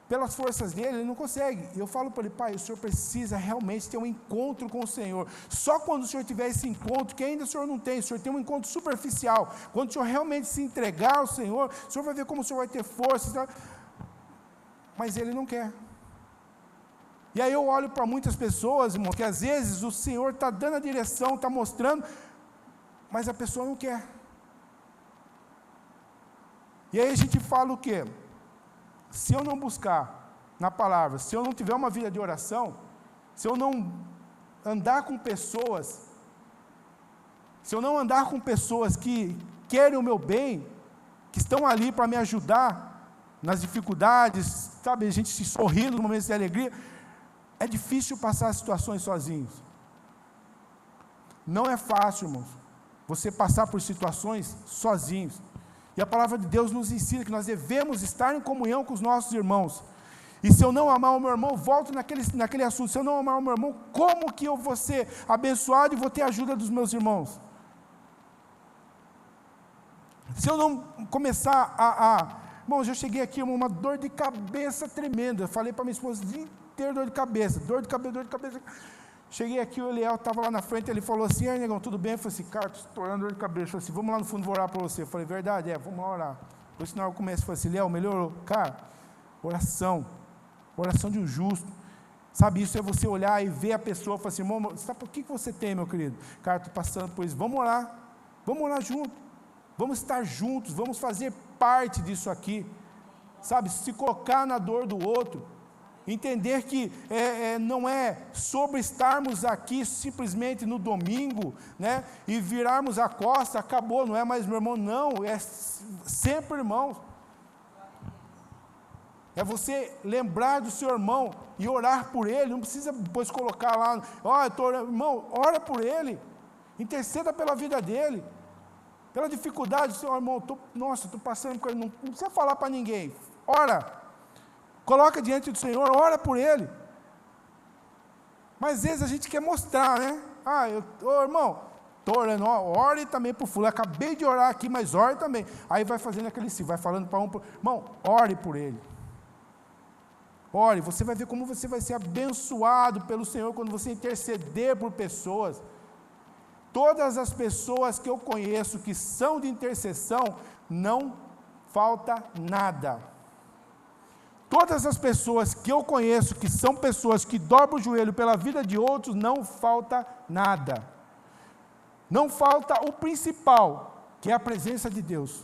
pelas forças dele, ele não consegue. E eu falo para ele, pai, o senhor precisa realmente ter um encontro com o Senhor. Só quando o senhor tiver esse encontro, que ainda o senhor não tem, o senhor tem um encontro superficial. Quando o senhor realmente se entregar ao Senhor, o senhor vai ver como o senhor vai ter força. Tá? Mas ele não quer. E aí eu olho para muitas pessoas, irmão, que às vezes o Senhor está dando a direção, está mostrando, mas a pessoa não quer. E aí a gente fala o quê? Se eu não buscar na palavra, se eu não tiver uma vida de oração, se eu não andar com pessoas, que querem o meu bem, que estão ali para me ajudar nas dificuldades, sabe, a gente se sorrir nos momentos de alegria, é difícil passar situações sozinhos. Não é fácil, irmãos, você passar por situações sozinhos. E a palavra de Deus nos ensina que nós devemos estar em comunhão com os nossos irmãos. E se eu não amar o meu irmão, volto naquele assunto, se eu não amar o meu irmão, como que eu vou ser abençoado e vou ter a ajuda dos meus irmãos? Se eu não começar irmãos, eu cheguei aqui uma dor de cabeça tremenda, eu falei para minha esposa, ter dor de cabeça. Cheguei aqui, o Eliel estava lá na frente, ele falou assim, negão, tudo bem? Eu falei assim, cara, estou orando dor de cabeça. Ele falou assim, vamos lá no fundo, vou orar para você. Eu falei, verdade, vamos lá orar. Por isso, na hora eu começo, eu falei assim, Eliel, melhorou? Cara, oração de um justo. Sabe, isso é você olhar e ver a pessoa, falar assim, irmão, sabe o que você tem, meu querido? Cara, estou passando por isso, vamos orar junto. Vamos estar juntos, vamos fazer parte disso aqui. Sabe, se colocar na dor do outro. Entender que não é sobre estarmos aqui simplesmente no domingo, né, e virarmos a costa, acabou, não é mais meu irmão, não, é sempre irmão. É você lembrar do seu irmão e orar por ele, não precisa depois colocar lá, irmão, ora por ele, interceda pela vida dele, pela dificuldade do seu irmão, estou passando por ele, não precisa falar para ninguém, ora. Coloca diante do Senhor, ora por ele. Mas às vezes a gente quer mostrar, né? Irmão, estou orando, ore também por fulano. Acabei de orar aqui, mas ore também. Aí vai fazendo aquele sim, vai falando para irmão, ore por ele. Ore, você vai ver como você vai ser abençoado pelo Senhor quando você interceder por pessoas. Todas as pessoas que eu conheço que são de intercessão, não falta nada. Todas as pessoas que eu conheço, que são pessoas que dobram o joelho pela vida de outros, não falta nada. não falta o principal, que é a presença de Deus.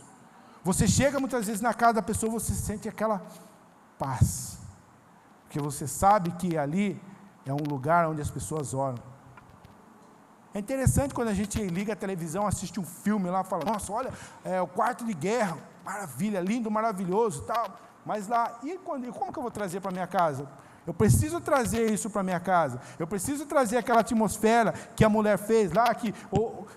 Você chega muitas vezes na casa da pessoa, você sente aquela paz, porque você sabe que ali é um lugar onde as pessoas oram. É interessante quando a gente liga a televisão, assiste um filme lá, fala, nossa, olha, o quarto de guerra, maravilha, lindo, maravilhoso, tal. Mas lá, como que eu vou trazer para minha casa? Eu preciso trazer isso para minha casa. Eu preciso trazer aquela atmosfera que a mulher fez lá, que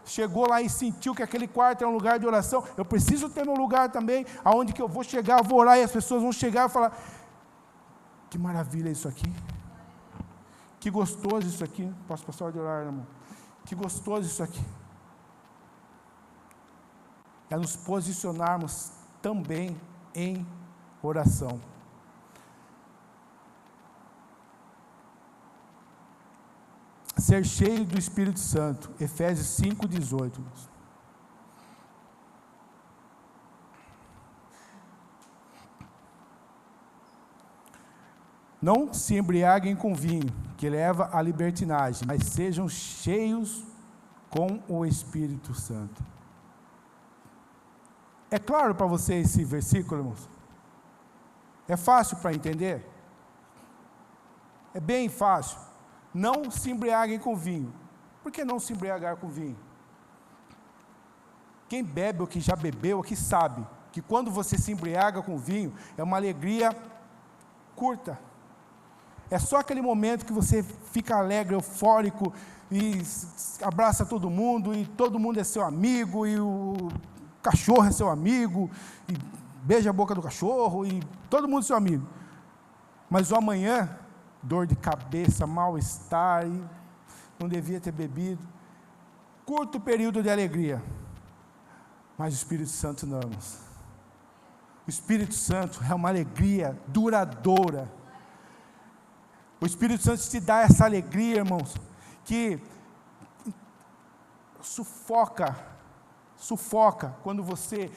chegou lá e sentiu que aquele quarto é um lugar de oração. Eu preciso ter um lugar também, aonde que eu vou chegar, eu vou orar e as pessoas vão chegar e falar, que maravilha isso aqui. Que gostoso isso aqui. Posso passar a hora de orar, irmão? Que gostoso isso aqui. É nos posicionarmos também em oração. Ser cheio do Espírito Santo, Efésios 5:18. Não se embriaguem com vinho, que leva à libertinagem, mas sejam cheios com o Espírito Santo. É claro para você esse versículo, irmãos? É fácil para entender? É bem fácil. Não se embriaguem com vinho. Por que não se embriagar com vinho? Quem bebe ou que já bebeu, ou que sabe, que quando você se embriaga com vinho, é uma alegria curta. É só aquele momento que você fica alegre, eufórico, e abraça todo mundo, e todo mundo é seu amigo, e o cachorro é seu amigo, e beija a boca do cachorro, e todo mundo é seu amigo. Mas o amanhã, dor de cabeça, mal-estar, e não devia ter bebido. Curto período de alegria. Mas o Espírito Santo não, irmãos. O Espírito Santo é uma alegria duradoura. O Espírito Santo te dá essa alegria, irmãos, que sufoca quando você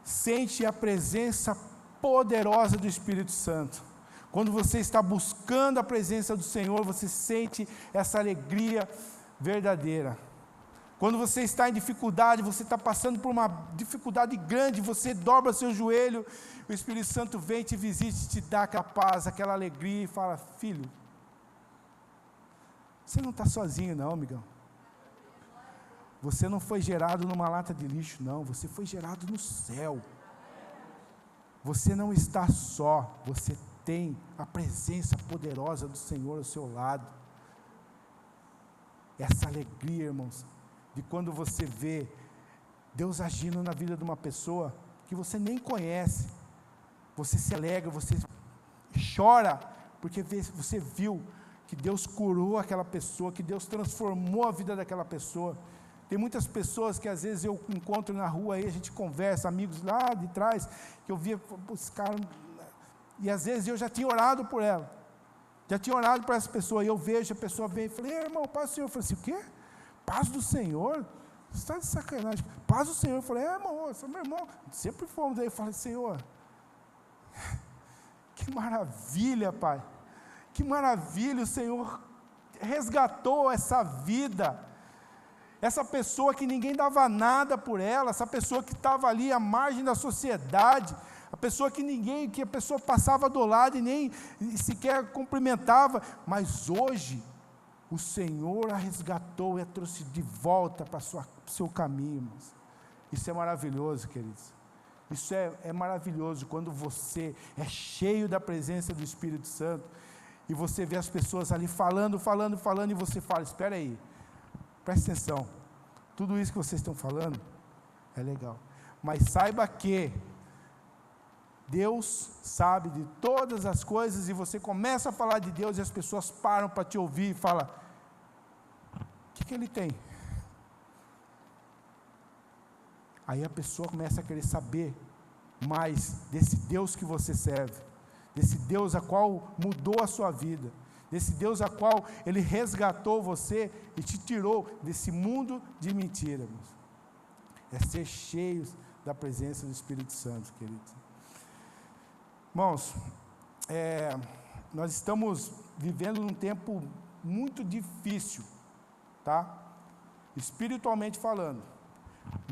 sente a presença poderosa do Espírito Santo. Quando você está buscando a presença do Senhor, você sente essa alegria verdadeira. Quando você está em dificuldade, você está passando por uma dificuldade grande, você dobra seu joelho, o Espírito Santo vem, te visita, te dá aquela paz, aquela alegria e fala, filho, você não está sozinho não, amigão. Você não foi gerado numa lata de lixo não, você foi gerado no céu. Você não está só, você tem a presença poderosa do Senhor ao seu lado. Essa alegria, irmãos, de quando você vê Deus agindo na vida de uma pessoa que você nem conhece, você se alegra, você chora, porque você viu que Deus curou aquela pessoa, que Deus transformou a vida daquela pessoa. Tem muitas pessoas que às vezes eu encontro na rua aí, a gente conversa, amigos lá de trás, que eu via, os caras, e às vezes eu já tinha orado por ela, já tinha orado por essa pessoa, e eu vejo, a pessoa vem e falei, irmão, paz do Senhor. Eu falei assim, o quê? Paz do Senhor? Você está de sacanagem. Paz do Senhor. Eu falei, irmão, você é meu irmão. Sempre fomos. Daí eu falei, Senhor, que maravilha, Pai. Que maravilha, o Senhor resgatou essa vida. Essa pessoa que ninguém dava nada por ela, essa pessoa que estava ali à margem da sociedade, a pessoa que a pessoa passava do lado e nem sequer cumprimentava, mas hoje, o Senhor a resgatou e a trouxe de volta para o seu caminho, irmãos. Isso é maravilhoso, queridos. Isso é maravilhoso, quando você é cheio da presença do Espírito Santo, e você vê as pessoas ali falando, e você fala, espera aí, presta atenção, tudo isso que vocês estão falando, é legal, mas saiba que, Deus sabe de todas as coisas, e você começa a falar de Deus, e as pessoas param para te ouvir, e falam, o que ele tem? Aí a pessoa começa a querer saber mais desse Deus que você serve, desse Deus a qual mudou a sua vida, desse Deus a qual Ele resgatou você e te tirou desse mundo de mentira, irmãos. É ser cheios da presença do Espírito Santo, queridos. Irmãos, nós estamos vivendo num tempo muito difícil, tá? espiritualmente falando.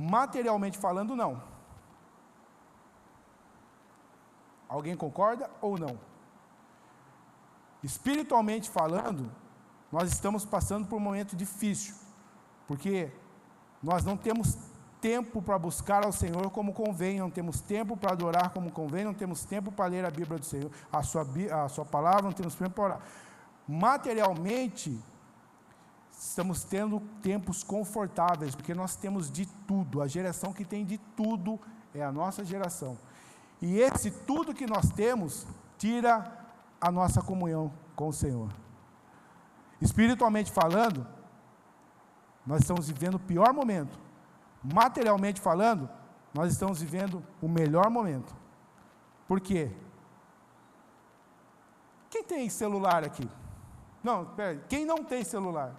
Materialmente falando, não. Alguém concorda ou não? Espiritualmente falando, nós estamos passando por um momento difícil, porque nós não temos tempo para buscar ao Senhor como convém, não temos tempo para adorar como convém, não temos tempo para ler a Bíblia do Senhor, a sua palavra, não temos tempo para orar. Materialmente, estamos tendo tempos confortáveis, porque nós temos de tudo, a geração que tem de tudo é a nossa geração. E esse tudo que nós temos, tira a nossa comunhão com o Senhor. Espiritualmente falando, nós estamos vivendo o pior momento. Materialmente falando, nós estamos vivendo o melhor momento. Por quê? Quem tem celular aqui? Não, peraí, quem não tem celular?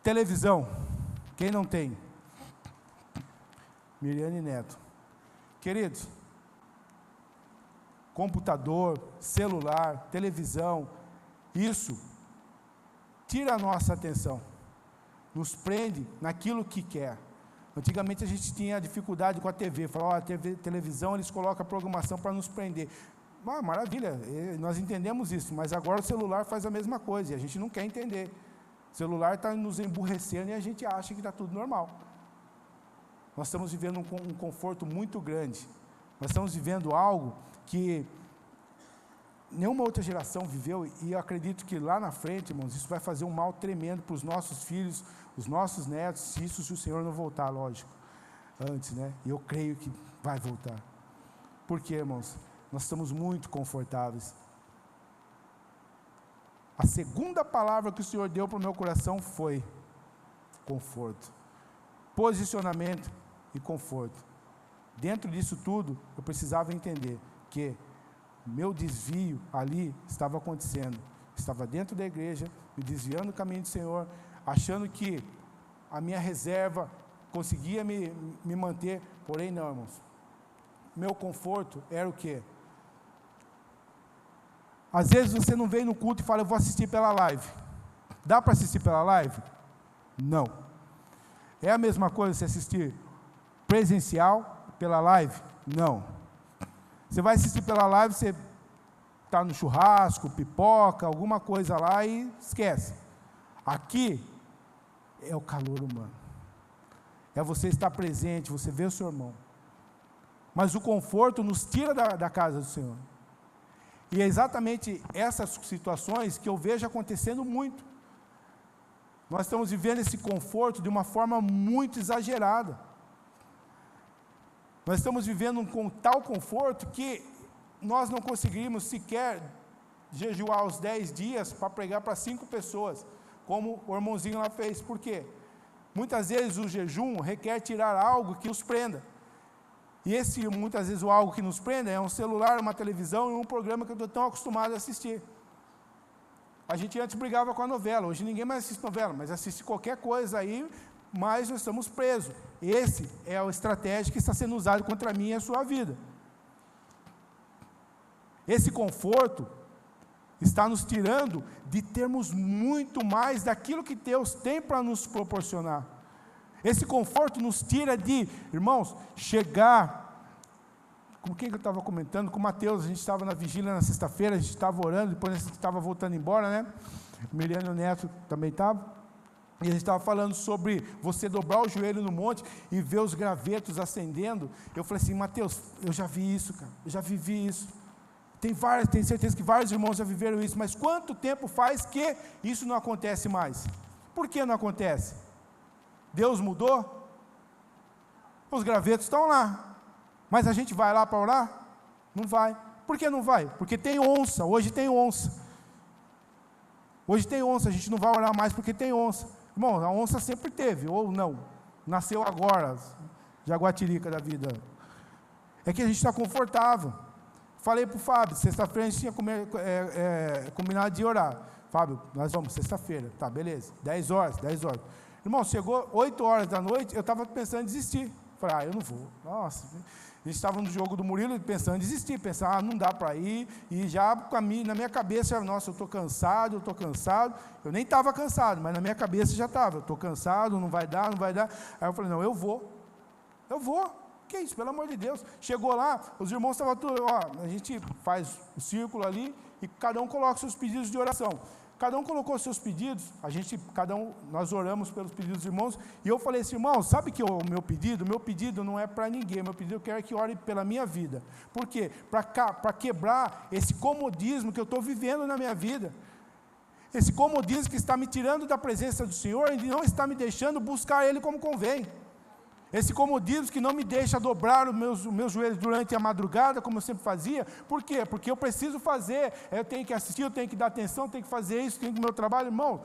Televisão, quem não tem? Miriane Neto. Queridos, computador, celular, televisão, isso tira a nossa atenção, nos prende naquilo que quer. Antigamente a gente tinha dificuldade com a TV, falava, televisão, eles colocam a programação para nos prender. Maravilha, nós entendemos isso, mas agora o celular faz a mesma coisa, e a gente não quer entender. O celular está nos emburrecendo e a gente acha que está tudo normal. Nós estamos vivendo um conforto muito grande, nós estamos vivendo algo que nenhuma outra geração viveu, e eu acredito que lá na frente, irmãos, isso vai fazer um mal tremendo para os nossos filhos, os nossos netos, se o Senhor não voltar, lógico, antes, né? E eu creio que vai voltar. Por quê, irmãos? Nós estamos muito confortáveis. A segunda palavra que o Senhor deu para o meu coração foi conforto, posicionamento e conforto. Dentro disso tudo, eu precisava entender que meu desvio ali estava acontecendo. Estava dentro da igreja, me desviando do caminho do Senhor, achando que a minha reserva conseguia me manter, porém não, irmãos. Meu conforto era o quê? Às vezes você não vem no culto e fala, eu vou assistir pela live. Dá para assistir pela live? Não. É a mesma coisa você assistir presencial pela live? Não. Você vai assistir pela live, você está no churrasco, pipoca, alguma coisa lá e esquece. Aqui é o calor humano. É você estar presente, você ver o seu irmão. Mas o conforto nos tira da casa do Senhor. E é exatamente essas situações que eu vejo acontecendo muito. Nós estamos vivendo esse conforto de uma forma muito exagerada. Nós estamos vivendo com tal conforto que nós não conseguimos sequer jejuar os 10 dias para pregar para 5 pessoas, como o irmãozinho lá fez. Por quê? Muitas vezes o jejum requer tirar algo que os prenda. E muitas vezes o algo que nos prende é um celular, uma televisão e um programa que eu estou tão acostumado a assistir. A gente antes brigava com a novela, hoje ninguém mais assiste novela, mas assiste qualquer coisa aí, mas nós estamos presos. Esse é a estratégia que está sendo usada contra mim e a sua vida. Esse conforto está nos tirando de termos muito mais daquilo que Deus tem para nos proporcionar. Esse conforto nos tira de, irmãos, chegar, com quem que eu estava comentando? Com o Mateus, a gente estava na vigília na sexta-feira, a gente estava orando, depois a gente estava voltando embora, né? O Miriam Neto também estava, e a gente estava falando sobre você dobrar o joelho no monte e ver os gravetos acendendo. Eu falei assim, Mateus, eu já vi isso, cara, eu já vivi isso. Tenho certeza que vários irmãos já viveram isso, mas quanto tempo faz que isso não acontece mais? Por que não acontece? Deus mudou? Os gravetos estão lá, mas a gente vai lá para orar? Não vai. Por que não vai? Porque tem onça, hoje tem onça. Hoje tem onça, a gente não vai orar mais porque tem onça. Irmão, a onça sempre teve, ou não, nasceu agora, jaguatirica da vida. É que a gente está confortável. Falei para o Fábio, sexta-feira a gente tinha combinado de orar. Fábio, nós vamos, sexta-feira, tá, beleza, 10 horas. Irmão, chegou 8 horas da noite, eu estava pensando em desistir. Falei, eu não vou. Nossa, A gente estava no jogo do Murilo pensando em desistir, pensando, não dá para ir, e já na minha cabeça, nossa, eu estou cansado, eu nem estava cansado, mas na minha cabeça já estava, eu estou cansado, não vai dar, aí eu falei, não, eu vou, que isso, pelo amor de Deus, chegou lá, os irmãos estavam tudo, a gente faz o círculo ali, e cada um coloca seus pedidos de oração. Cada um colocou seus pedidos, nós oramos pelos pedidos dos irmãos, e eu falei assim, irmãos, sabe que o meu pedido não é para ninguém, meu pedido eu quero que ore pela minha vida. Por quê? Para quebrar esse comodismo que eu estou vivendo na minha vida, esse comodismo que está me tirando da presença do Senhor e não está me deixando buscar Ele como convém. Esse comodismo que não me deixa dobrar os meus joelhos durante a madrugada, como eu sempre fazia. Por quê? Porque eu preciso fazer, eu tenho que assistir, eu tenho que dar atenção, tenho que fazer isso, tenho que meu trabalho, irmão.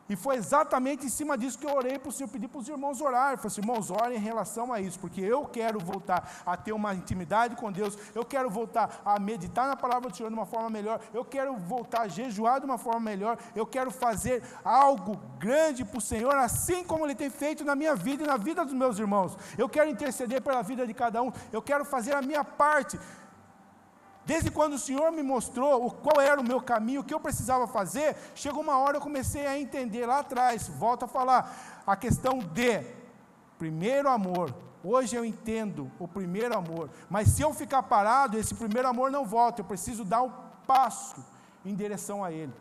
E foi exatamente em cima disso que eu orei para o Senhor, pedi para os irmãos orarem. Eu falei assim, irmãos, orem em relação a isso, porque eu quero voltar a ter uma intimidade com Deus, eu quero voltar a meditar na palavra do Senhor de uma forma melhor, eu quero voltar a jejuar de uma forma melhor, eu quero fazer algo grande para o Senhor, assim como Ele tem feito na minha vida e na vida dos meus irmãos. Eu quero interceder pela vida de cada um, eu quero fazer a minha parte. Desde quando o Senhor me mostrou qual era o meu caminho, o que eu precisava fazer, chegou uma hora eu comecei a entender lá atrás, volto a falar, a questão de primeiro amor. Hoje eu entendo o primeiro amor, mas se eu ficar parado, esse primeiro amor não volta, eu preciso dar um passo em direção a ele.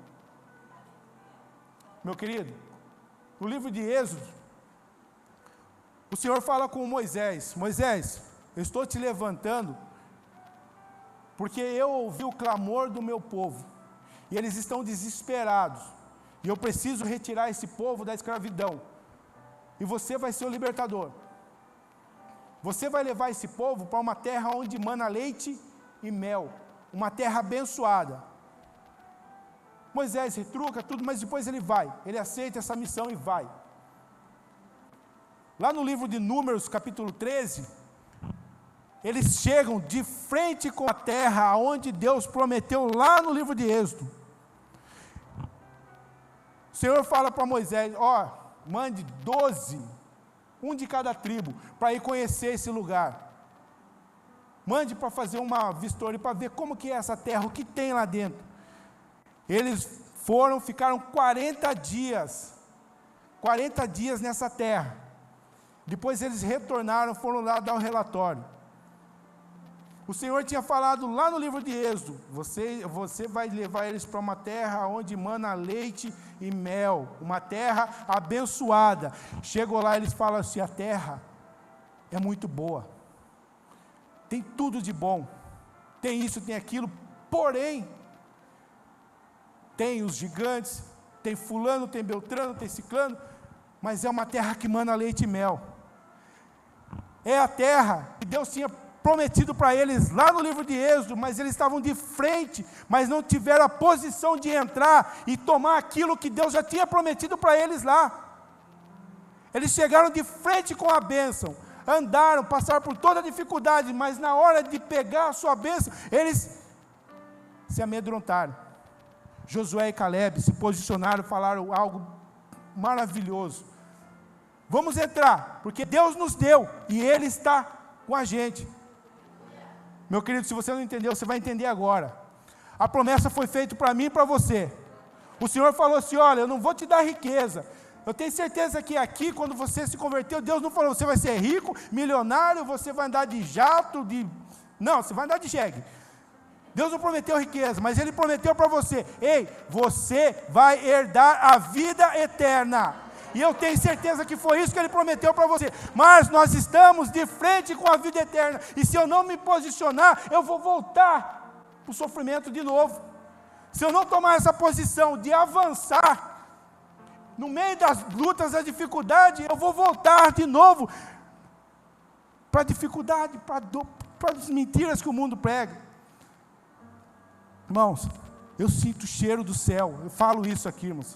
Meu querido, no livro de Êxodo, o Senhor fala com Moisés, Moisés, eu estou te levantando, porque eu ouvi o clamor do meu povo, e eles estão desesperados, e eu preciso retirar esse povo da escravidão, e você vai ser o libertador, você vai levar esse povo para uma terra onde mana leite e mel, uma terra abençoada. Moisés retruca tudo, mas depois ele aceita essa missão e vai. Lá no livro de Números, capítulo 13, eles chegam de frente com a terra onde Deus prometeu lá no livro de Êxodo. O Senhor fala para Moisés, mande 12, um de cada tribo, para ir conhecer esse lugar. Mande para fazer uma vistoria, para ver como que é essa terra, o que tem lá dentro. Eles ficaram 40 dias nessa terra. Depois eles retornaram, foram lá dar um relatório. O Senhor tinha falado lá no livro de Êxodo, você vai levar eles para uma terra onde mana leite e mel, uma terra abençoada. Chegou lá, eles falam assim, a terra é muito boa, tem tudo de bom, tem isso, tem aquilo, porém, tem os gigantes, tem fulano, tem beltrano, tem ciclano, mas é uma terra que mana leite e mel. É a terra que Deus tinha prometido para eles lá no livro de Êxodo, mas eles estavam de frente, mas não tiveram a posição de entrar e tomar aquilo que Deus já tinha prometido para eles lá. Eles chegaram de frente com a bênção, andaram, passaram por toda a dificuldade, mas na hora de pegar a sua bênção, eles se amedrontaram. Josué e Caleb se posicionaram, falaram algo maravilhoso. Vamos entrar, porque Deus nos deu e Ele está com a gente. Meu querido, se você não entendeu, você vai entender agora. A promessa foi feita para mim e para você. O Senhor falou assim, olha, eu não vou te dar riqueza. Eu tenho certeza que aqui, quando você se converteu, Deus não falou, você vai ser rico, milionário, você vai andar de jato, Não, você vai andar de jegue. Deus não prometeu riqueza, mas Ele prometeu para você, ei, você vai herdar a vida eterna. E eu tenho certeza que foi isso que Ele prometeu para você. Mas nós estamos de frente com a vida eterna. E se eu não me posicionar, eu vou voltar para o sofrimento de novo. Se eu não tomar essa posição de avançar, no meio das lutas, da dificuldade, eu vou voltar de novo para a dificuldade, para as mentiras que o mundo prega. Irmãos, eu sinto o cheiro do céu. Eu falo isso aqui, irmãos.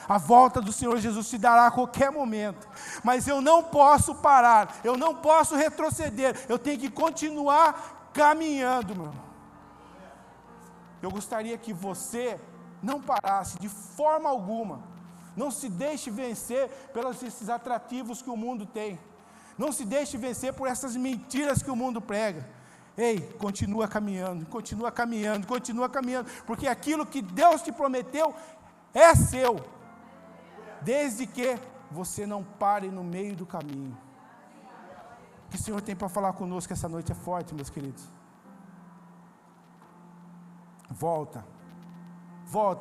A volta do Senhor Jesus se dará a qualquer momento, mas eu não posso parar, eu não posso retroceder, eu tenho que continuar caminhando, meu irmão. Eu gostaria que você não parasse de forma alguma, não se deixe vencer pelos esses atrativos que o mundo tem, Não se deixe vencer por essas mentiras que o mundo prega. Ei, continua caminhando, continua caminhando, continua caminhando, porque aquilo que Deus te prometeu é seu, desde que você não pare no meio do caminho. O que o Senhor tem para falar conosco essa noite é forte, meus queridos. Volta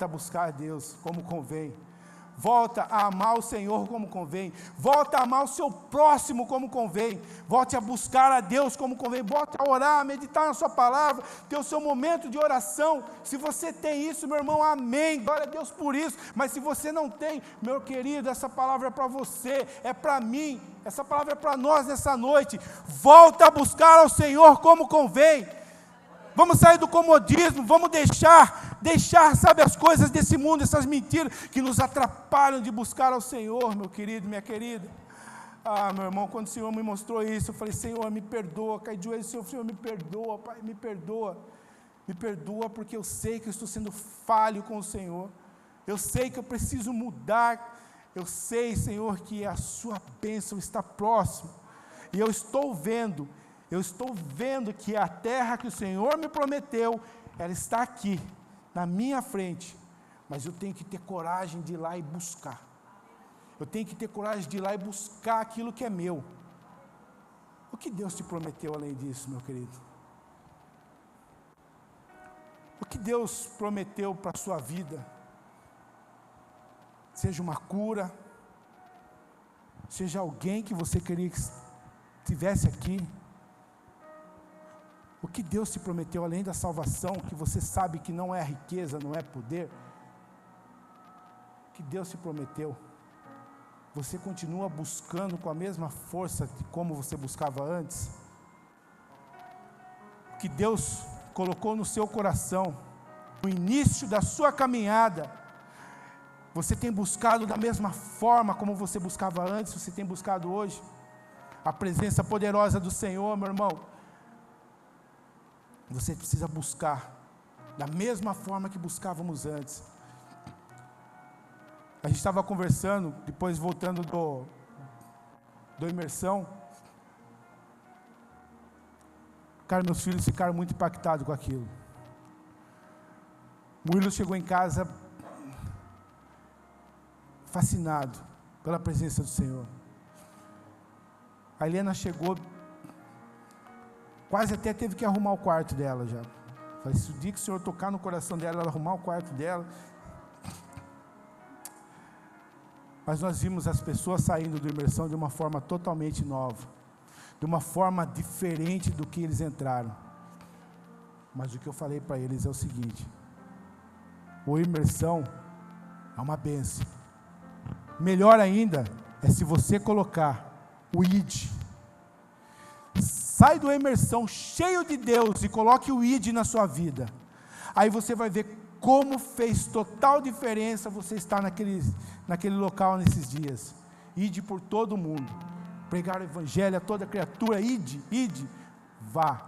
a buscar a Deus como convém. Volta a amar o Senhor como convém. Volta a amar o seu próximo como convém. Volte a buscar a Deus como convém. Volte a orar, a meditar na sua palavra, ter o seu momento de oração. Se você tem isso, meu irmão, amém. Glória a Deus por isso. Mas se você não tem, meu querido, essa palavra é para você, é para mim. Essa palavra é para nós nessa noite. Volta a buscar ao Senhor como convém. Vamos sair do comodismo, vamos deixar, sabe, as coisas desse mundo, essas mentiras que nos atrapalham de buscar ao Senhor, meu querido, minha querida. Meu irmão, quando o Senhor me mostrou isso, eu falei, Senhor, me perdoa, caí de joelhos, Senhor, me perdoa, Pai, me perdoa porque eu sei que eu estou sendo falho com o Senhor, eu sei que eu preciso mudar, eu sei, Senhor, que a sua bênção está próxima, e eu estou vendo que a terra que o Senhor me prometeu, ela está aqui, na minha frente, mas eu tenho que ter coragem de ir lá e buscar. Eu tenho que ter coragem de ir lá e buscar aquilo que é meu. O que Deus te prometeu além disso, meu querido? O que Deus prometeu para a sua vida? Seja uma cura, seja alguém que você queria que estivesse aqui. O que Deus te prometeu, além da salvação, que você sabe que não é riqueza, não é poder, o que Deus te prometeu, você continua buscando com a mesma força de como você buscava antes? O que Deus colocou no seu coração, no início da sua caminhada, você tem buscado da mesma forma como você buscava antes, você tem buscado hoje? A presença poderosa do Senhor, meu irmão, você precisa buscar da mesma forma que buscávamos antes. A gente estava conversando, depois voltando do imersão. Cara, meus filhos ficaram muito impactados com aquilo. Murilo chegou em casa fascinado pela presença do Senhor. A Helena chegou, quase até teve que arrumar o quarto dela já. Falei, se o dia que o Senhor tocar no coração dela, ela arrumar o quarto dela. Mas nós vimos as pessoas saindo do imersão de uma forma totalmente nova, de uma forma diferente do que eles entraram. Mas o que eu falei para eles é o seguinte: o imersão é uma bênção. Melhor ainda é se você colocar o ID. Sai do imersão cheio de Deus e coloque o ID na sua vida. Aí você vai ver como fez total diferença você estar naquele local nesses dias. Ide por todo mundo, pregar o evangelho a toda criatura, ide, vá,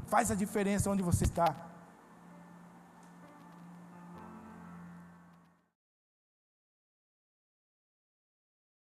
faz a diferença onde você está.